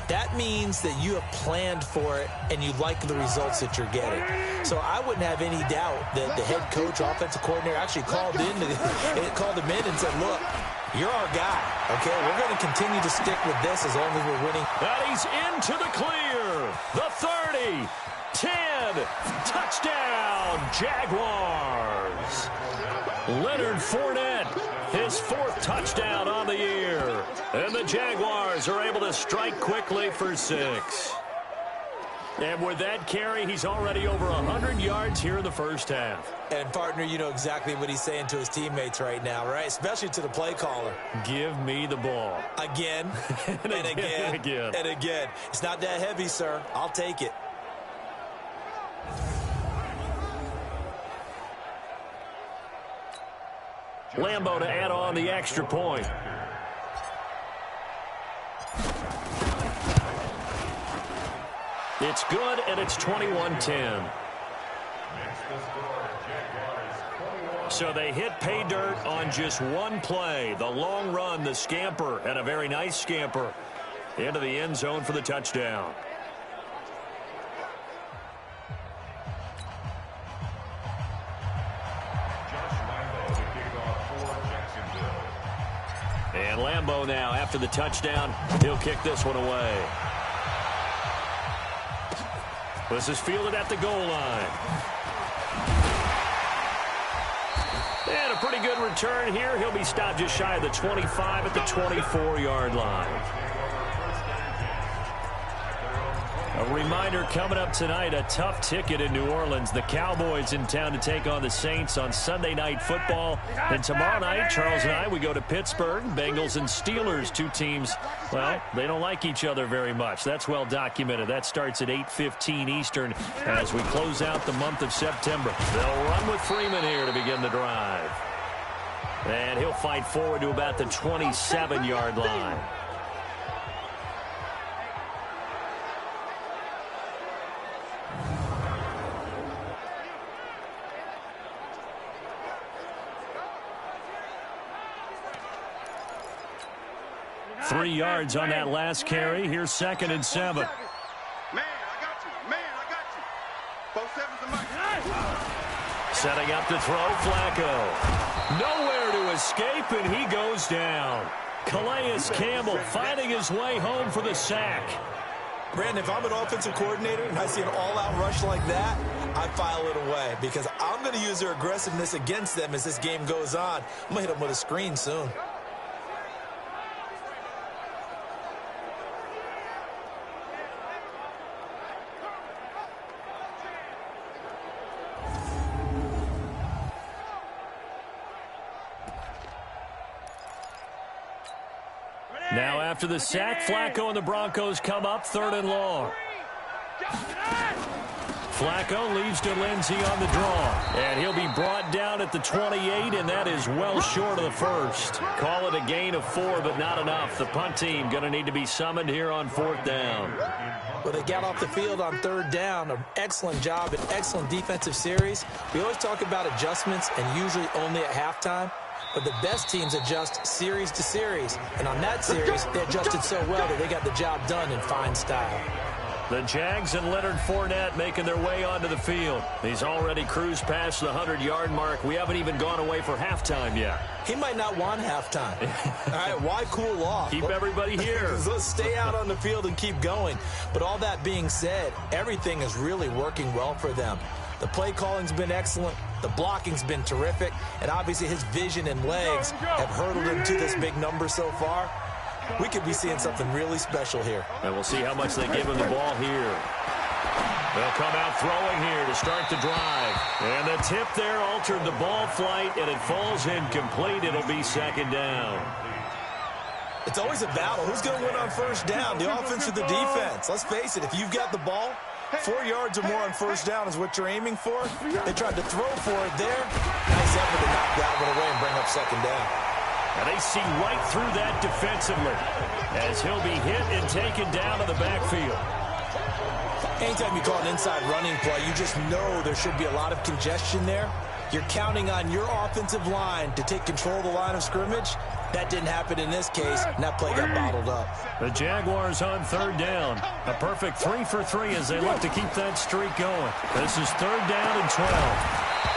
that means that you have planned for it and you like the results that you're getting. So I wouldn't have any doubt that the head coach, offensive coordinator, actually called him in and said, look, you're our guy, okay? We're going to continue to stick with this as long as we're winning. And he's into the clear. The 30, 10, touchdown, Jaguars. Leonard Fournette, his 4th touchdown on the year. And the Jaguars are able to strike quickly for 6. And with that carry, he's already over 100 yards here in the first half. And, partner, you know exactly what he's saying to his teammates right now, right? Especially to the play caller. Give me the ball. Again, and again, and again. It's not that heavy, sir. I'll take it. Lambeau to add on the extra point. It's good, and it's 21-10. So they hit pay dirt on just one play. The long run, the scamper, and a very nice scamper into the end zone for the touchdown. And Lambeau now, after the touchdown, he'll kick this one away. This is fielded at the goal line. And a pretty good return here. He'll be stopped just shy of the 25 at the 24-yard line. A reminder coming up tonight, a tough ticket in New Orleans. The Cowboys in town to take on the Saints on Sunday Night Football. And tomorrow night, Charles and I, we go to Pittsburgh. Bengals and Steelers, 2 teams, well, they don't like each other very much. That's well documented. That starts at 8:15 Eastern as we close out the month of September. They'll run with Freeman here to begin the drive. And he'll fight forward to about the 27-yard line. $3 yards on that last carry. Here's 2nd and 7. Man. Setting up to throw, Flacco. Nowhere to escape, and he goes down. Calais Campbell finding his way home for the sack. Brandon, if I'm an offensive coordinator and I see an all-out rush like that, I file it away because I'm going to use their aggressiveness against them as this game goes on. I'm going to hit them with a screen soon. Now after the sack, Flacco and the Broncos come up 3rd and long. Flacco leaves to Lindsey on the draw. And he'll be brought down at the 28, and that is well short of the first. Call it a gain of 4, but not enough. The punt team going to need to be summoned here on 4th down. Well, they got off the field on 3rd down. An excellent job, an excellent defensive series. We always talk about adjustments, and usually only at halftime. But the best teams adjust series to series. And on that series, they adjusted so well that they got the job done in fine style. The Jags and Leonard Fournette making their way onto the field. He's already cruised past the 100-yard mark. We haven't even gone away for halftime yet. He might not want halftime. All right, why cool off? Keep everybody here. Let's stay out on the field and keep going. But all that being said, everything is really working well for them. The play calling's been excellent. The blocking's been terrific. And obviously his vision and legs have hurdled him to this big number so far. We could be seeing something really special here. And we'll see how much they give him the ball here. They'll come out throwing here to start the drive. And the tip there altered the ball flight, and it falls incomplete. It'll be 2nd down. It's always a battle. Who's going to win on 1st down, the offense or the defense? Let's face it, if you've got the ball, 4 yards or more on 1st down is what you're aiming for. They tried to throw for it there. Nice effort to knock that one away and bring up 2nd down. And they see right through that defensively as he'll be hit and taken down to the backfield. Anytime you call an inside running play, you just know there should be a lot of congestion there. You're counting on your offensive line to take control of the line of scrimmage. That didn't happen in this case, and that play got bottled up. The Jaguars on 3rd down. A perfect 3 for 3 as they look to keep that streak going. This is 3rd down and 12.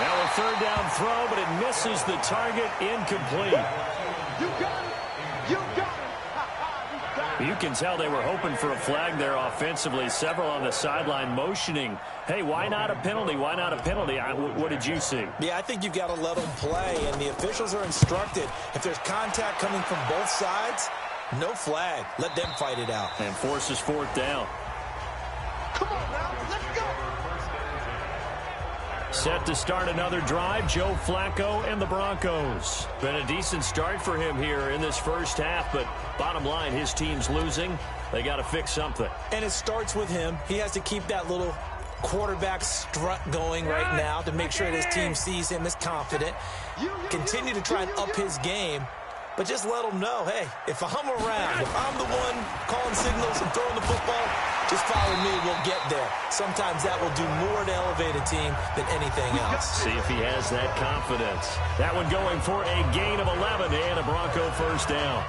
Now a 3rd down throw, but it misses the target, incomplete. You got it. You got it. You can tell they were hoping for a flag there offensively. Several on the sideline motioning, hey, why not a penalty? Why not a penalty? What did you see? Yeah, I think you've got to let them play, and the officials are instructed. If there's contact coming from both sides, no flag. Let them fight it out. And forces 4th down. Come on now, let's go. Set to start another drive, Joe Flacco and the Broncos. Been a decent start for him here in this 1st half, but bottom line, his team's losing. They got to fix something. And it starts with him. He has to keep that little quarterback strut going right now to make sure that his team sees him as confident. Continue to try and up his game, but just let him know, hey, if I'm around, if I'm the one calling signals and throwing the football, just follow me, we'll get there. Sometimes that will do more to elevate a team than anything else. See if he has that confidence. That one going for a gain of 11 and a Bronco 1st down.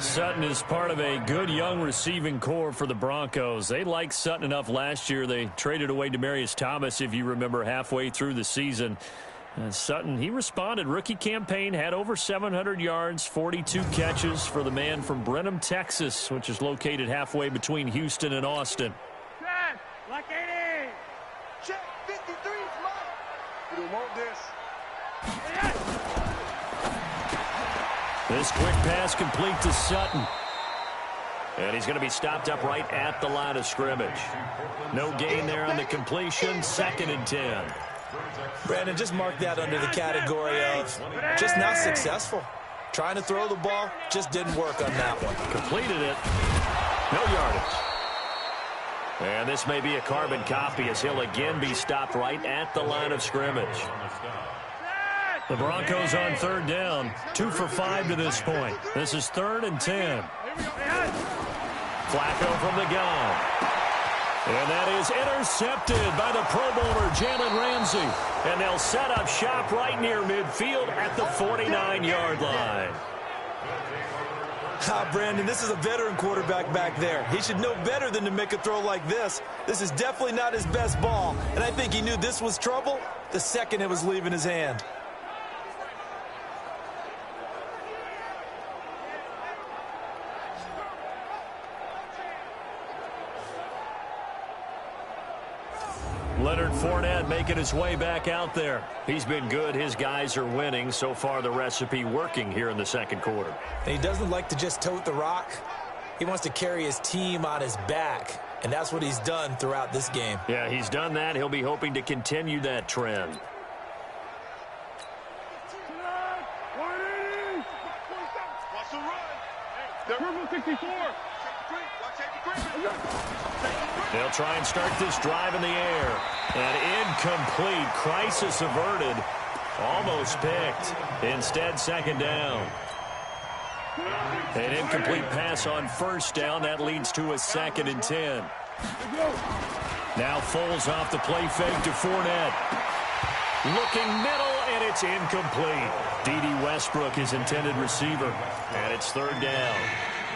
Sutton is part of a good young receiving core for the Broncos. They liked Sutton enough last year. They traded away Demaryius Thomas, if you remember, halfway through the season. Sutton, he responded. Rookie campaign, had over 700 yards, 42 catches for the man from Brenham, Texas, which is located halfway between Houston and Austin. Check, like 80. Check, 53, smart. You don't want this. This quick pass complete to Sutton. And he's going to be stopped up right at the line of scrimmage. No gain there on the completion. 2nd and 10. Brandon, just mark that under the category of just not successful. Trying to throw the ball, just didn't work on that one. Completed it. No yardage. And this may be a carbon copy as he'll again be stopped right at the line of scrimmage. The Broncos on 3rd down. 2 for 5 to this point. This is 3rd and 10. Flacco from the gun. And that is intercepted by the Pro Bowler, Jalen Ramsey. And they'll set up shop right near midfield at the 49-yard line. Brandon, this is a veteran quarterback back there. He should know better than to make a throw like this. This is definitely not his best ball. And I think he knew this was trouble the second it was leaving his hand. Leonard Fournette making his way back out there. He's been good. His guys are winning. So far, the recipe working here in the 2nd quarter. And he doesn't like to just tote the rock. He wants to carry his team on his back, and that's what he's done throughout this game. Yeah, he's done that. He'll be hoping to continue that trend. Watch the run. They're 64. They'll try and start this drive in the air. And incomplete. Crisis averted. Almost picked. Instead, 2nd down. An incomplete pass on 1st down. That leads to a 2nd and 10. Now Foles off the play fake to Fournette. Looking middle, and it's incomplete. D.D. Westbrook, his intended receiver. And it's 3rd down.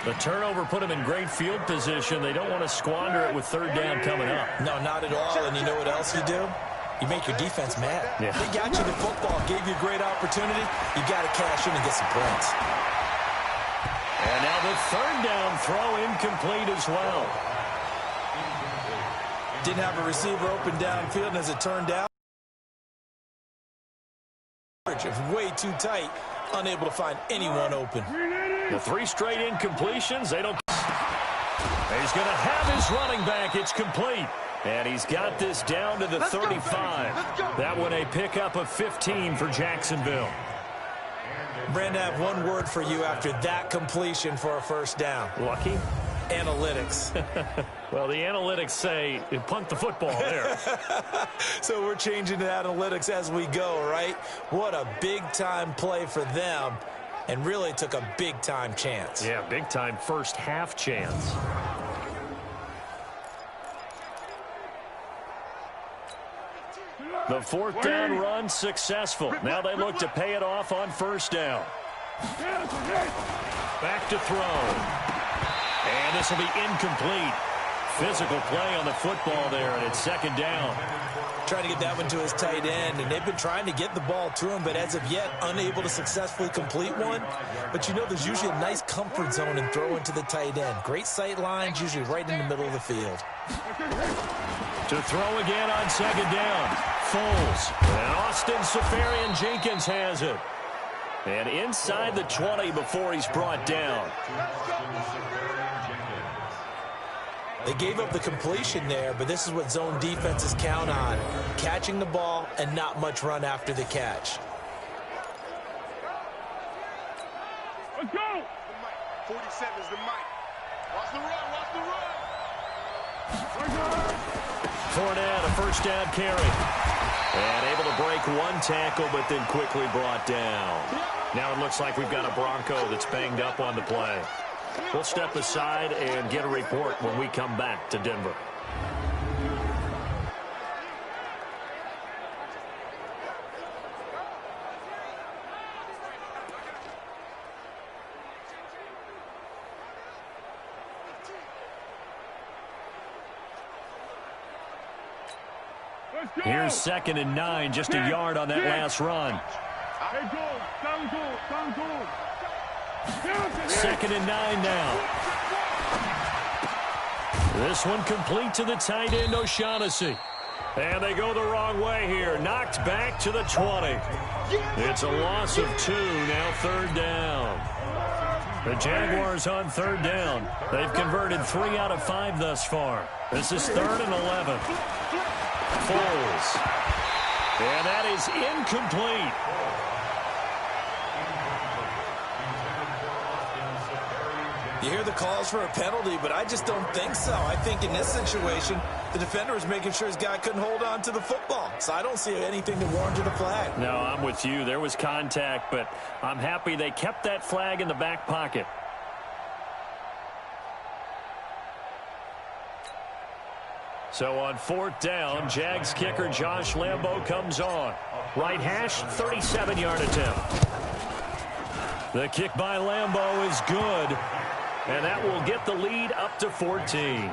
The turnover put him in great field position. They don't want to squander it with 3rd down coming up. No, not at all. And you know what else you do? You make your defense mad. Yeah. They got you the football, gave you a great opportunity. You got to cash in and get some points. And now the 3rd down throw incomplete as well. Didn't have a receiver open downfield, and as it turned out, way too tight, unable to find anyone open. The 3 straight incompletions, they don't. He's going to have his running back. It's complete. And he's got this down to the 35. That one a pickup of 15 for Jacksonville. Brandon, I have one word for you after that completion for a 1st down. Lucky? Analytics. Well, the analytics say punt the football there. So we're changing to analytics as we go, right? What a big-time play for them. And really took a big-time chance. Yeah, big-time first half chance. The 4th down run successful. Now they look to pay it off on 1st down. Back to throw. And this will be incomplete. Physical play on the football there, and it's 2nd down. Trying to get that one to his tight end, and they've been trying to get the ball to him, but as of yet, unable to successfully complete one. But you know there's usually a nice comfort zone in throwing to the tight end. Great sight lines, usually right in the middle of the field. To throw again on 2nd down. Foles. And Austin Seferian-Jenkins has it. And inside the 20 before he's brought down. They gave up the completion there, but this is what zone defenses count on. Catching the ball and not much run after the catch. Let's go! 47 is the mic. Watch the run, watch the run! Fournette, a 1st down carry. And able to break one tackle, but then quickly brought down. Now it looks like we've got a Bronco that's banged up on the play. We'll step aside and get a report when we come back to Denver. Here's 2nd and 9, just a yard on that last run. 2nd and 9 now. This one complete to the tight end, O'Shaughnessy. And they go the wrong way here. Knocked back to the 20. It's a loss of 2, now 3rd down. The Jaguars on 3rd down. They've converted 3 out of 5 thus far. This is 3rd and 11. Foles. And that is incomplete. You hear the calls for a penalty, but I just don't think so. I think in this situation, the defender was making sure his guy couldn't hold on to the football. So I don't see anything that warranted a flag. No, I'm with you. There was contact, but I'm happy they kept that flag in the back pocket. So on 4th down, Jags kicker Josh Lambo comes on. Right hash, 37-yard attempt. The kick by Lambo is good. And that will get the lead up to 14.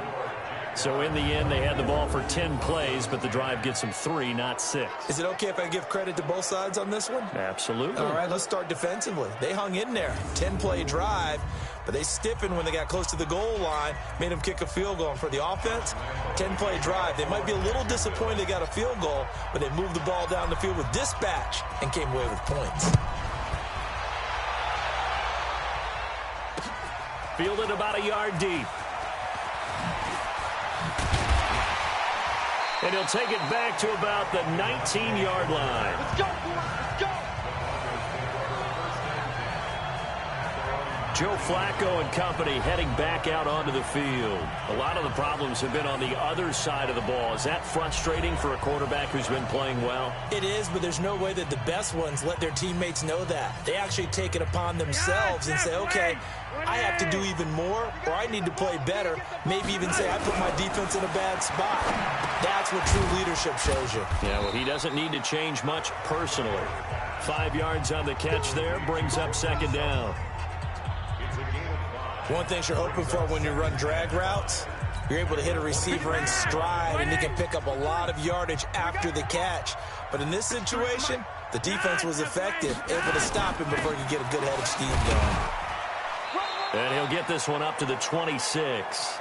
So in the end, they had the ball for 10 plays, but the drive gets them 3, not 6. Is it okay if I give credit to both sides on this one? Absolutely. All right, let's start defensively. They hung in there. 10-play drive, but they stiffened when they got close to the goal line, made them kick a field goal. And for the offense, 10-play drive. They might be a little disappointed they got a field goal, but they moved the ball down the field with dispatch and came away with points. Fielded about a yard deep. And he'll take it back to about the 19-yard line. Let's go, let's go. Joe Flacco and company heading back out onto the field. A lot of the problems have been on the other side of the ball. Is that frustrating for a quarterback who's been playing well? It is, but there's no way that the best ones let their teammates know that. They actually take it upon themselves and say, okay, I have to do even more, or I need to play better. Maybe even say, I put my defense in a bad spot. That's what true leadership shows you. Yeah, well, he doesn't need to change much personally. 5 yards on the catch there, brings up 2nd down. One thing you're hoping for when you run drag routes, you're able to hit a receiver in stride, and he can pick up a lot of yardage after the catch. But in this situation, the defense was effective, able to stop him before he could get a good head of steam going. And he'll get this one up to the 26.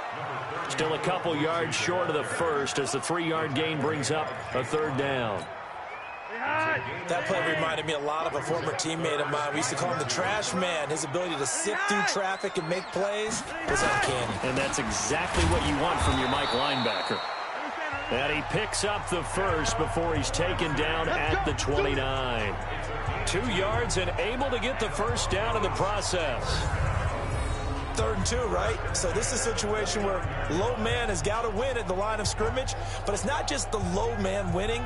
Still a couple yards short of the first as the 3-yard gain brings up a 3rd down. That play reminded me a lot of a former teammate of mine. We used to call him the trash man. His ability to sift through traffic and make plays was uncanny. And that's exactly what you want from your Mike linebacker. And he picks up the first before he's taken down at the 29. 2 yards and able to get the first down in the process. 3rd and 2, right? So this is a situation where low man has got to win at the line of scrimmage. But it's not just the low man winning.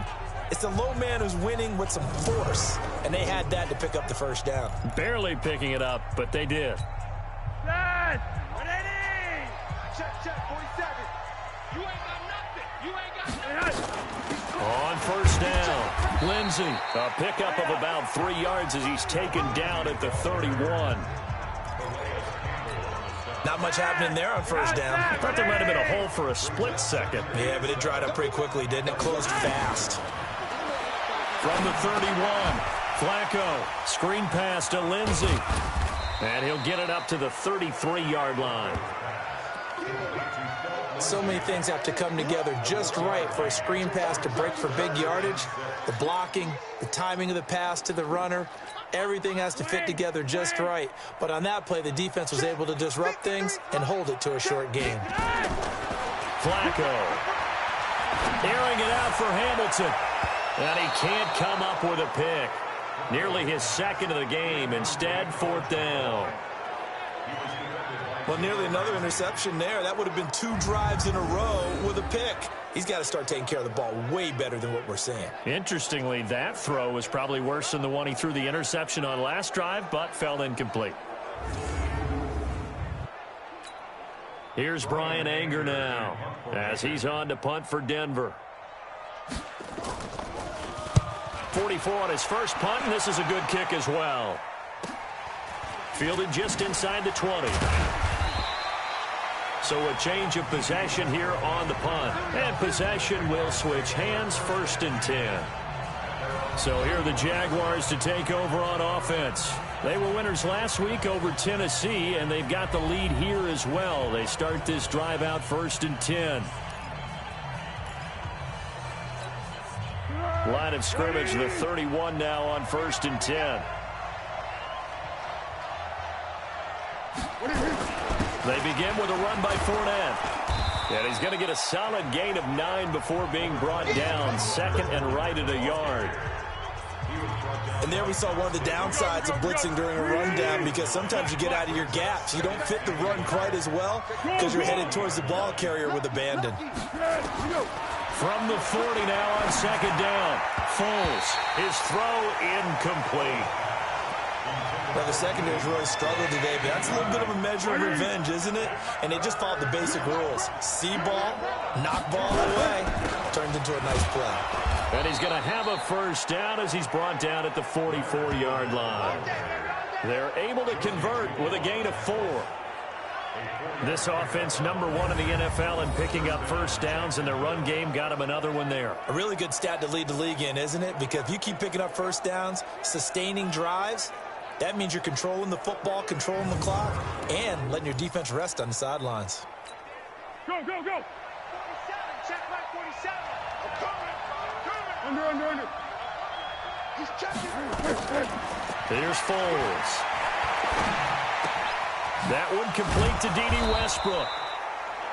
It's the low man who's winning with some force, and they had that to pick up the first down. Barely picking it up, but they did. Set. Ready. Check, 47. You ain't got nothing. You ain't got nothing. On 1st down, Lindsey, a pickup of about 3 yards as he's taken down at the 31. Not much happening there on 1st down. I thought there might have been a hole for a split second. Yeah, but it dried up pretty quickly, didn't it? Closed fast. From the 31, Flacco, screen pass to Lindsey. And he'll get it up to the 33-yard line. So many things have to come together just right for a screen pass to break for big yardage. The blocking, the timing of the pass to the runner, everything has to fit together just right. But on that play, the defense was able to disrupt things and hold it to a short gain. Flacco airing it out for Hamilton. And he can't come up with a pick. Nearly his 2nd of the game. Instead, 4th down. Well, nearly another interception there. That would have been 2 drives in a row with a pick. He's got to start taking care of the ball way better than what we're seeing. Interestingly, that throw was probably worse than the one he threw the interception on last drive, but fell incomplete. Here's Brian Anger now as he's on to punt for Denver. 44 on his first punt, and this is a good kick as well. Fielded just inside the 20. So a change of possession here on the punt. And possession will switch hands, 1st and 10. So here are the Jaguars to take over on offense. They were winners last week over Tennessee, and they've got the lead here as well. They start this drive out 1st and 10. line of scrimmage, the 31 now on 1st and 10. They begin with a run by Fournette. And he's going to get a solid gain of 9 before being brought down. 2nd and right at a yard. And there we saw one of the downsides of blitzing during a rundown, because sometimes you get out of your gaps. You don't fit the run quite as well because you're headed towards the ball carrier with abandon. From the 40 now on 2nd down. Foles, his throw incomplete. Well, the secondary's really struggled today, but that's a little bit of a measure of revenge, isn't it? And they just followed the basic rules. See ball, knock ball away, turned into a nice play. And he's going to have a 1st down as he's brought down at the 44-yard line. They're able to convert with a gain of 4. This offense, number 1 in the NFL in picking up 1st downs, and their run game got him another one there. A really good stat to lead the league in, isn't it? Because if you keep picking up 1st downs, sustaining drives, that means you're controlling the football, controlling the clock, and letting your defense rest on the sidelines. Go, go, go. 47, check my 47. I'm coming. Under. He's checking. Here's Foles. That one complete to D.D. Westbrook.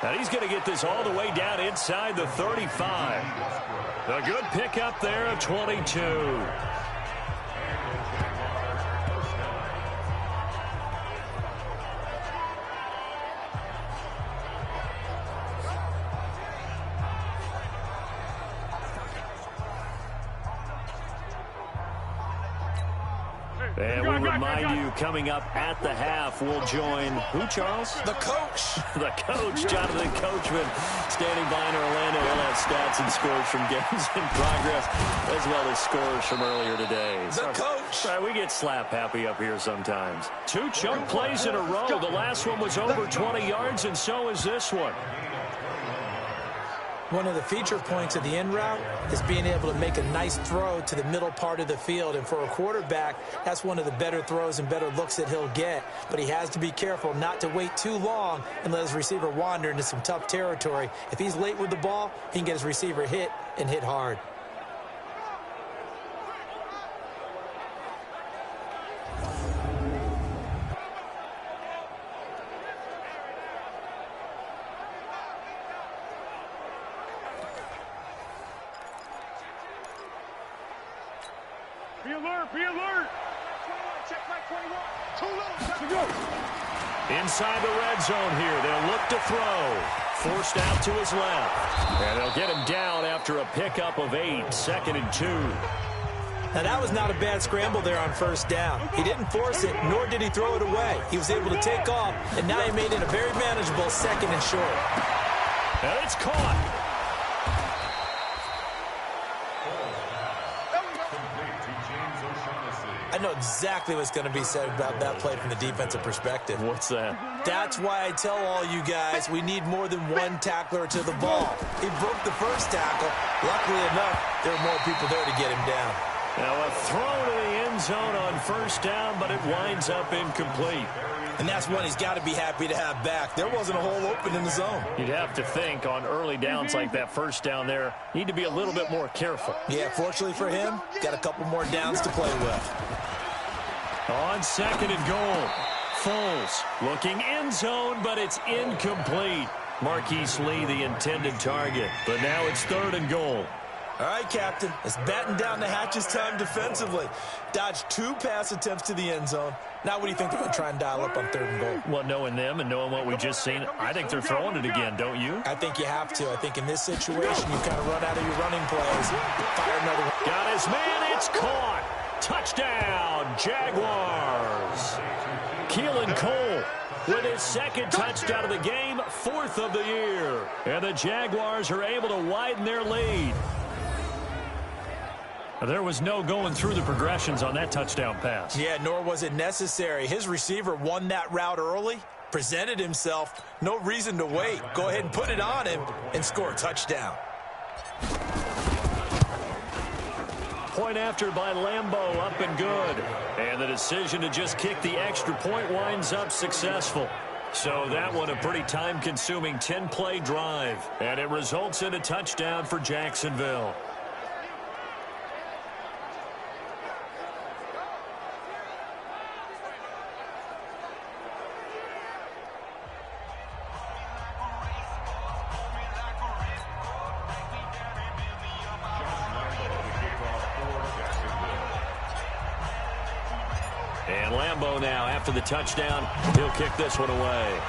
And he's going to get this all the way down inside the 35. A good pickup there of 22. And we remind you, coming up at the half, we'll join who, Charles? The coach. The coach, Jonathan Coachman, standing by in Orlando. We'll have stats and scores from games in progress, as well as scores from earlier today. The coach. Sorry, we get slap happy up here sometimes. 2 chunk plays in a row. The last one was over 20 yards, and so is this one. One of the feature points of the in route is being able to make a nice throw to the middle part of the field. And for a quarterback, that's one of the better throws and better looks that he'll get. But he has to be careful not to wait too long and let his receiver wander into some tough territory. If he's late with the ball, he can get his receiver hit and hit hard. Be alert, be alert. 21, check my 21. Too little. Go. Inside the red zone here. They'll look to throw. Forced out to his left. And they'll get him down after a pickup of 8. 2nd and 2. Now, that was not a bad scramble there on 1st down. He didn't force it, nor did he throw it away. He was able to take off, and now he made it a very manageable 2nd and short. And it's caught. I know exactly what's going to be said about that play from the defensive perspective. What's that? That's why I tell all you guys we need more than one tackler to the ball. He broke the 1st tackle. Luckily enough, there were more people there to get him down. Now a throw to the end zone on 1st down, but it winds up incomplete. And that's one he's got to be happy to have back. There wasn't a hole open in the zone. You'd have to think on early downs like that 1st down there, need to be a little bit more careful. Yeah, fortunately for him, got a couple more downs to play with. On 2nd and goal, Foles looking end zone, but it's incomplete. Marquise Lee, the intended target, but now it's 3rd and goal. All right, Captain, it's batten down the hatches time defensively. Dodged 2 pass attempts to the end zone. Now what do you think they're going to try and dial up on 3rd and goal? Well, knowing them and knowing what we've just seen, I think they're throwing it again, don't you? I think you have to. I think in this situation, you kind of run out of your running plays. Fire another one. Got his man, it's caught. Touchdown, Jaguars. Keelan Cole with his 2nd touchdown of the game, 4th of the year. And the Jaguars are able to widen their lead. There was no going through the progressions on that touchdown pass. Yeah, nor was it necessary. His receiver won that route early, presented himself, no reason to wait. Go ahead and put it on him and score a touchdown. Point after by Lambeau, up and good. And the decision to just kick the extra point winds up successful. So that one a pretty time-consuming 10-play drive. And it results in a touchdown for Jacksonville. And Lambeau now, after the touchdown, he'll kick this one away.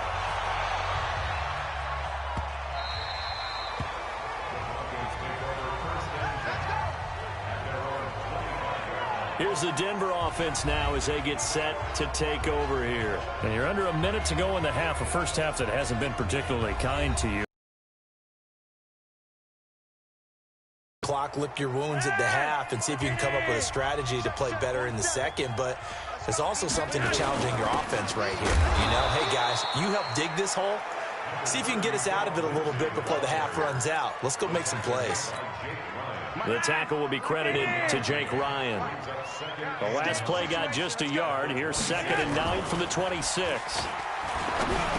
Here's the Denver offense now as they get set to take over here. And you're under a minute to go in the half, a first half that hasn't been particularly kind to you. Clock, lick your wounds at the half and see if you can come up with a strategy to play better in the second. But there's also something to challenging your offense right here. You know, hey, guys, you help dig this hole. See if you can get us out of it a little bit before the half runs out. Let's go make some plays. The tackle will be credited to Jake Ryan. The last play got just a yard. Here's 2nd and 9 from the 26.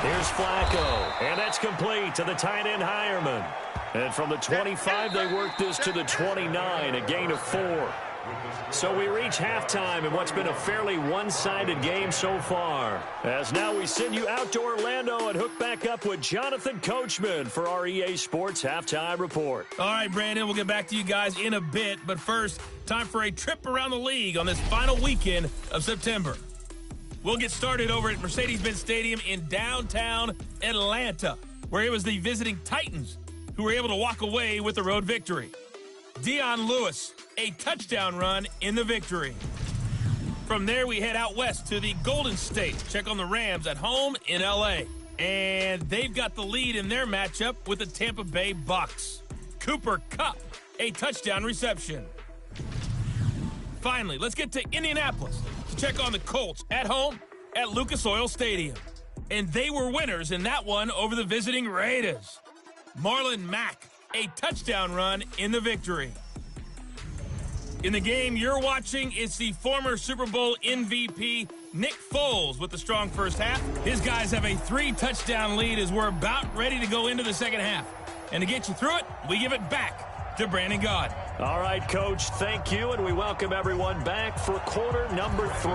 Here's Flacco, and that's complete to the tight end Hireman. And from the 25, they work this to the 29, a gain of 4. So we reach halftime in what's been a fairly one-sided game so far. As now we send you out to Orlando and hook back up with Jonathan Coachman for our EA Sports Halftime Report. All right, Brandon, we'll get back to you guys in a bit. But first, time for a trip around the league on this final weekend of September. We'll get started over at Mercedes-Benz Stadium in downtown Atlanta, where it was the visiting Titans who were able to walk away with the road victory. Dion Lewis, a touchdown run in the victory. From there, we head out west to the Golden State. Check on the Rams at home in L.A. And they've got the lead in their matchup with the Tampa Bay Bucks. Cooper Kupp, a touchdown reception. Finally, let's get to Indianapolis to check on the Colts at home at Lucas Oil Stadium. And they were winners in that one over the visiting Raiders. Marlon Mack, a touchdown run in the victory. In the game you're watching, it's the former Super Bowl MVP, Nick Foles, with the strong first half. His guys have a 3-touchdown lead as we're about ready to go into the second half. And to get you through it, we give it back to Brandon Gaud. All right, Coach, thank you, and we welcome everyone back for quarter number 3.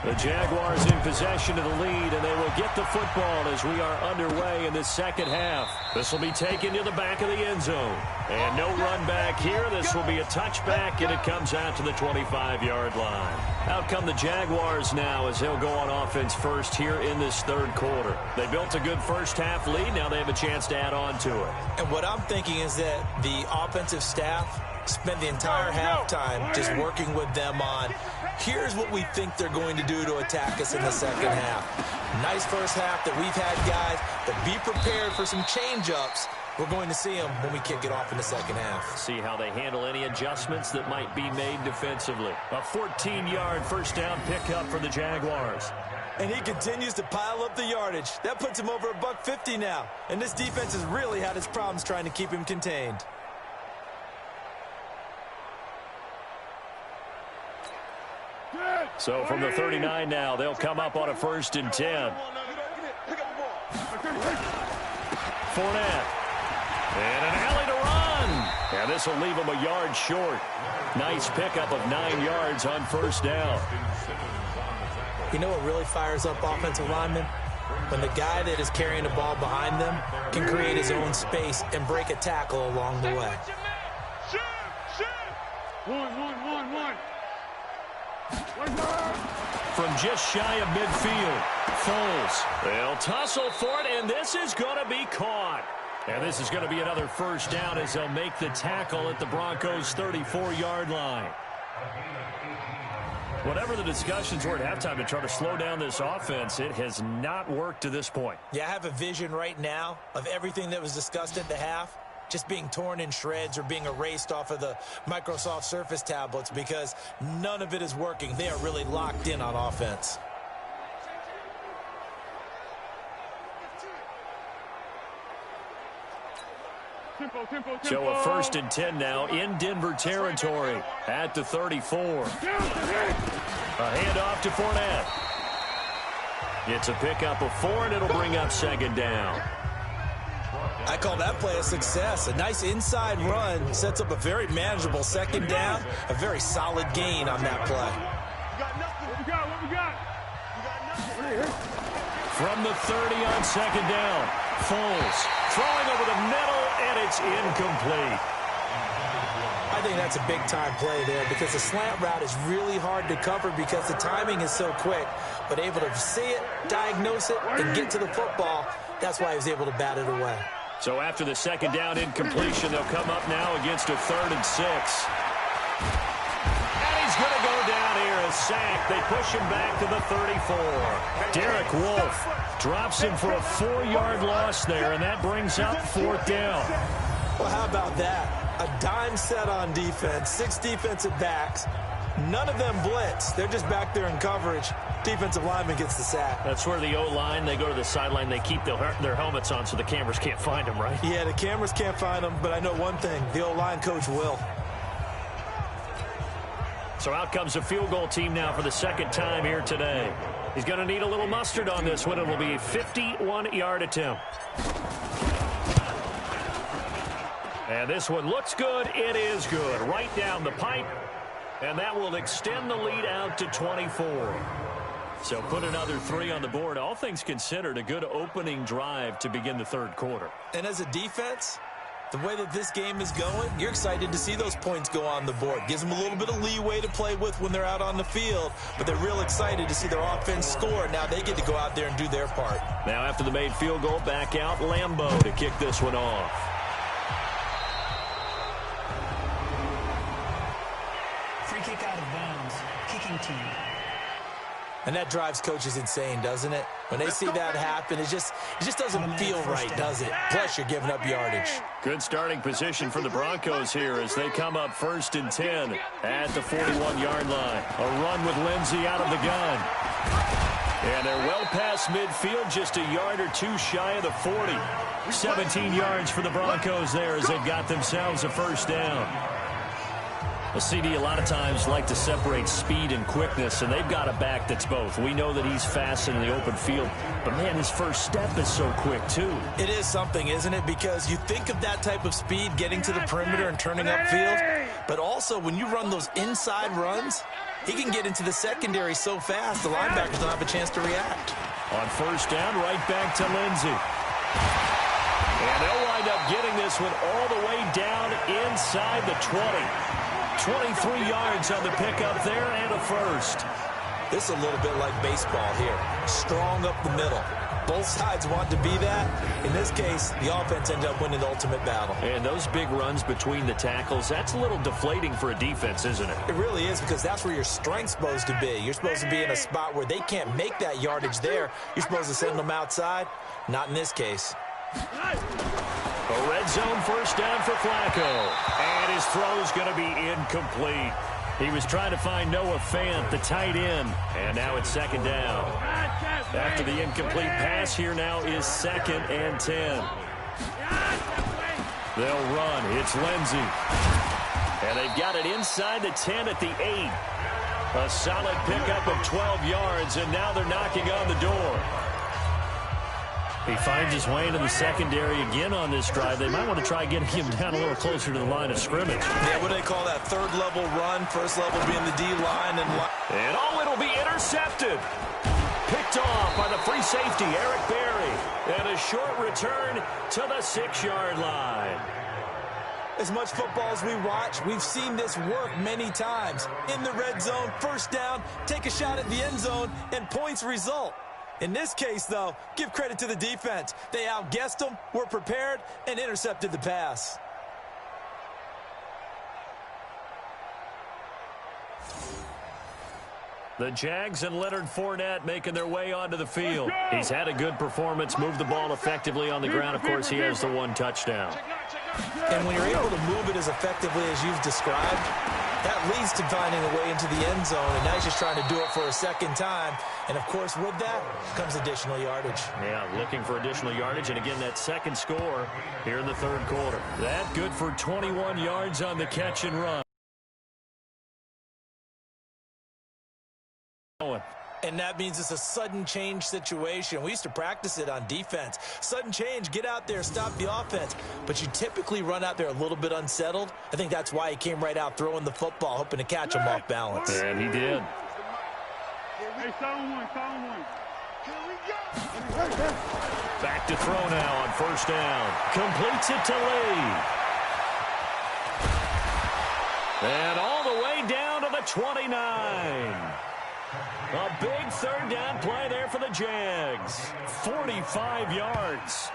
The Jaguars in possession of the lead, and they will get the football as we are underway in the second half. This will be taken to the back of the end zone. And no run back here. This will be a touchback, and it comes out to the 25-yard line. Out come the Jaguars now as they'll go on offense first here in this third quarter. They built a good first half lead. Now they have a chance to add on to it. And what I'm thinking is that the offensive staff spent the entire halftime just working with them on, here's what we think they're going to do to attack us in the second half. Nice first half that we've had, guys, but be prepared for some change-ups. We're going to see them when we kick it off in the second half. See how they handle any adjustments that might be made defensively. A 14-yard first down pickup for the Jaguars. And he continues to pile up the yardage. That puts him over $150 now. And this defense has really had its problems trying to keep him contained. So from the 39 now, they'll come up on a 1st and 10. Fournette. And an alley to run. And this will leave him a yard short. Nice pickup of 9 yards on first down. You know what really fires up offensive linemen? When the guy that is carrying the ball behind them can create his own space and break a tackle along the way. One. From just shy of midfield, Foles. They'll tussle for it, and this is going to be caught. And this is going to be another first down as they'll make the tackle at the Broncos' 34-yard line. Whatever the discussions were at halftime to try to slow down this offense, it has not worked to this point. Yeah, I have a vision right now of everything that was discussed at the half just being torn in shreds or being erased off of the Microsoft Surface tablets because none of it is working. They are really locked in on offense. So a 1st and 10 now in Denver territory at the 34. A handoff to Fournette. It's a pickup of 4, and it'll bring up 2nd down. I call that play a success. A nice inside run sets up a very manageable 2nd down. A very solid gain on that play. What we got? From the 30 on 2nd down, Foles throwing over the middle, and it's incomplete. I think that's a big-time play there because the slant route is really hard to cover because the timing is so quick. But able to see it, diagnose it, and get to the football, that's why he was able to bat it away. So after the second down incompletion, they'll come up now against a 3rd and 6. And he's going to go down here, a sack. They push him back to the 34. Derek Wolfe drops him for a 4-yard loss there, and that brings up 4th down. Well, how about that? A dime set on defense, 6 defensive backs. None of them blitz. They're just back there in coverage. Defensive lineman gets the sack. That's where the O-line, they go to the sideline, they keep their helmets on so the cameras can't find them, right? Yeah, the cameras can't find them, but I know one thing. The O-line coach will. So out comes a field goal team now for the second time here today. He's going to need a little mustard on this one. It will be a 51-yard attempt. And this one looks good. It is good. Right down the pipe. And that will extend the lead out to 24. So put another 3 on the board. All things considered, a good opening drive to begin the 3rd quarter. And as a defense, the way that this game is going, you're excited to see those points go on the board. Gives them a little bit of leeway to play with when they're out on the field. But they're real excited to see their offense score. Now they get to go out there and do their part. Now after the made field goal, back out Lambeau to kick this one off. Kick out of bounds, kicking team. And that drives coaches insane, doesn't it? When they see that happen, it just doesn't feel right, does it? Plus, you're giving up yardage. Good starting position for the Broncos here as they come up 1st and 10 at the 41-yard line. A run with Lindsey out of the gun. And they're well past midfield, just a yard or 2 shy of the 40. 17 yards for the Broncos there as they got themselves a 1st down. A CD a lot of times like to separate speed and quickness, and they've got a back that's both. We know that he's fast in the open field, but, man, his first step is so quick, too. It is something, isn't it? Because you think of that type of speed getting to the perimeter and turning upfield, but also when you run those inside runs, he can get into the secondary so fast the linebackers don't have a chance to react. On 1st down, right back to Lindsey. And they'll wind up getting this one all the way down inside the 20. 23 yards on the pickup there and a 1st. This is a little bit like baseball here. Strong up the middle. Both sides want to be that. In this case, the offense ended up winning the ultimate battle. And those big runs between the tackles, that's a little deflating for a defense, isn't it? It really is, because that's where your strength's supposed to be. You're supposed to be in a spot where they can't make that yardage there. You're supposed to send them outside. Not in this case. A red zone 1st down for Flacco. And his throw's going to be incomplete. He was trying to find Noah Fant, the tight end. And now it's 2nd down. After the incomplete pass, here now is 2nd and 10. They'll run. It's Lindsey. And they've got it inside the 10 at the 8. A solid pickup of 12 yards, and now they're knocking on the door. He finds his way into the secondary again on this drive. They might want to try getting him down a little closer to the line of scrimmage. Yeah, what do they call that? 3rd level run, 1st level being the D-line. And it'll be intercepted. Picked off by the free safety, Eric Berry. And a short return to the 6-yard line. As much football as we watch, we've seen this work many times. In the red zone, 1st down, take a shot at the end zone, and points result. In this case, though, give credit to the defense. They outguessed them, were prepared, and intercepted the pass. The Jags and Leonard Fournette making their way onto the field. He's had a good performance, moved the ball effectively on the ground. Of course, he has the 1 touchdown. And when you're able to move it as effectively as you've described, that leads to finding a way into the end zone, and now he's just trying to do it for a 2nd time. And, of course, with that comes additional yardage. Yeah, looking for additional yardage, and again, that 2nd score here in the 3rd quarter. That good for 21 yards on the catch and run. And that means it's a sudden change situation. We used to practice it on defense. Sudden change, get out there, stop the offense. But you typically run out there a little bit unsettled. I think that's why he came right out throwing the football, hoping to catch him off balance. And he did. Hey, someone. Back to throw now on 1st down. Completes it to Lee. And all the way down to the 29. A big third down play there for the Jags. 45 yards.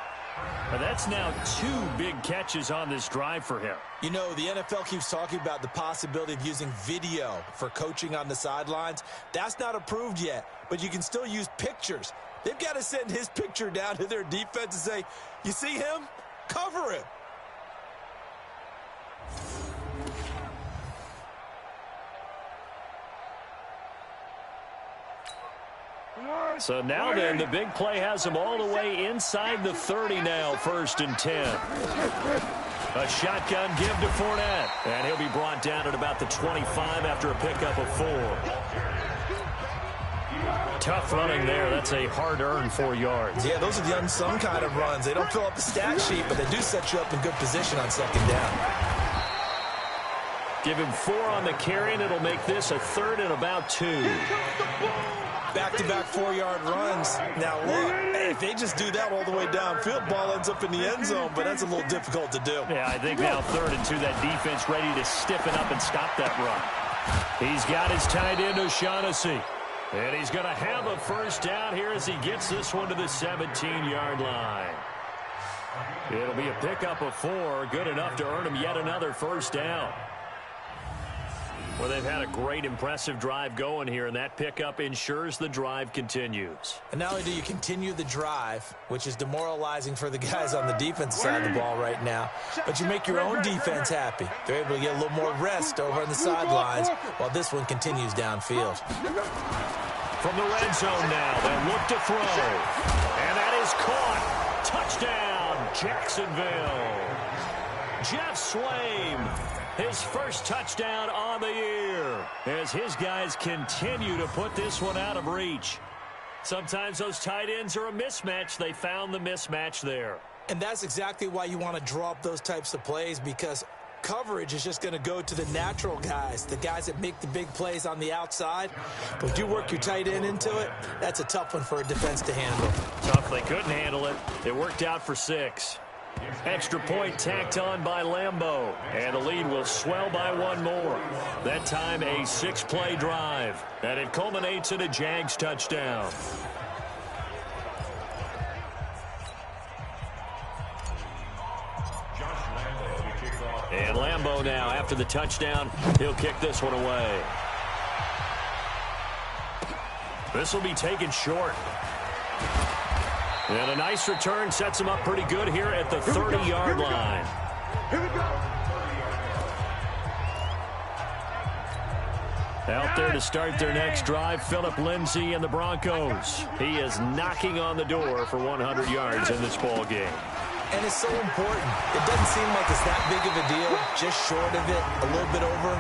And that's now 2 big catches on this drive for him. You know, the NFL keeps talking about the possibility of using video for coaching on the sidelines. That's not approved yet, but you can still use pictures. They've got to send his picture down to their defense and say, you see him? Cover him. So now then, the big play has him all the way inside the 30 now, 1st and 10. A shotgun give to Fournette, and he'll be brought down at about the 25 after a pickup of 4. Tough running there. That's a hard-earned 4 yards. Yeah, those are the unsung kind of runs. They don't fill up the stat sheet, but they do set you up in good position on 2nd down. Give him 4 on the carry, and it'll make this a 3rd and about 2. Back-to-back 4-yard runs. Now, look, if they just do that all the way downfield, ball ends up in the end zone, but that's a little difficult to do. Yeah, I think now 3rd and 2, that defense ready to stiffen up and stop that run. He's got his tight end, O'Shaughnessy. And he's going to have a 1st down here as he gets this one to the 17-yard line. It'll be a pickup of 4, good enough to earn him yet another 1st down. Well, they've had a great, impressive drive going here, and that pickup ensures the drive continues. And not only do you continue the drive, which is demoralizing for the guys on the defensive side of the ball right now, but you make your own defense happy. They're able to get a little more rest over on the sidelines while this one continues downfield. From the red zone now, they look to throw. And that is caught. Touchdown, Jacksonville. Jeff Swaim. His first touchdown on the year as his guys continue to put this one out of reach. Sometimes those tight ends are a mismatch. They found the mismatch there. And that's exactly why you want to draw up those types of plays, because coverage is just going to go to the natural guys, the guys that make the big plays on the outside. But if you work your tight end into it, that's a tough one for a defense to handle. Tough. They couldn't handle it. It worked out for 6. Extra point tacked on by Lambeau, and the lead will swell by 1 more. That time a 6-play drive, and it culminates in a Jags touchdown. And Lambeau now, after the touchdown, he'll kick this one away. This will be taken short. And a nice return sets him up pretty good here at the 30-yard line. Here we go. Out there to start their next drive, Phillip Lindsay and the Broncos. He is knocking on the door for 100 yards in this ball game. And it's so important. It doesn't seem like it's that big of a deal, just short of it, a little bit over.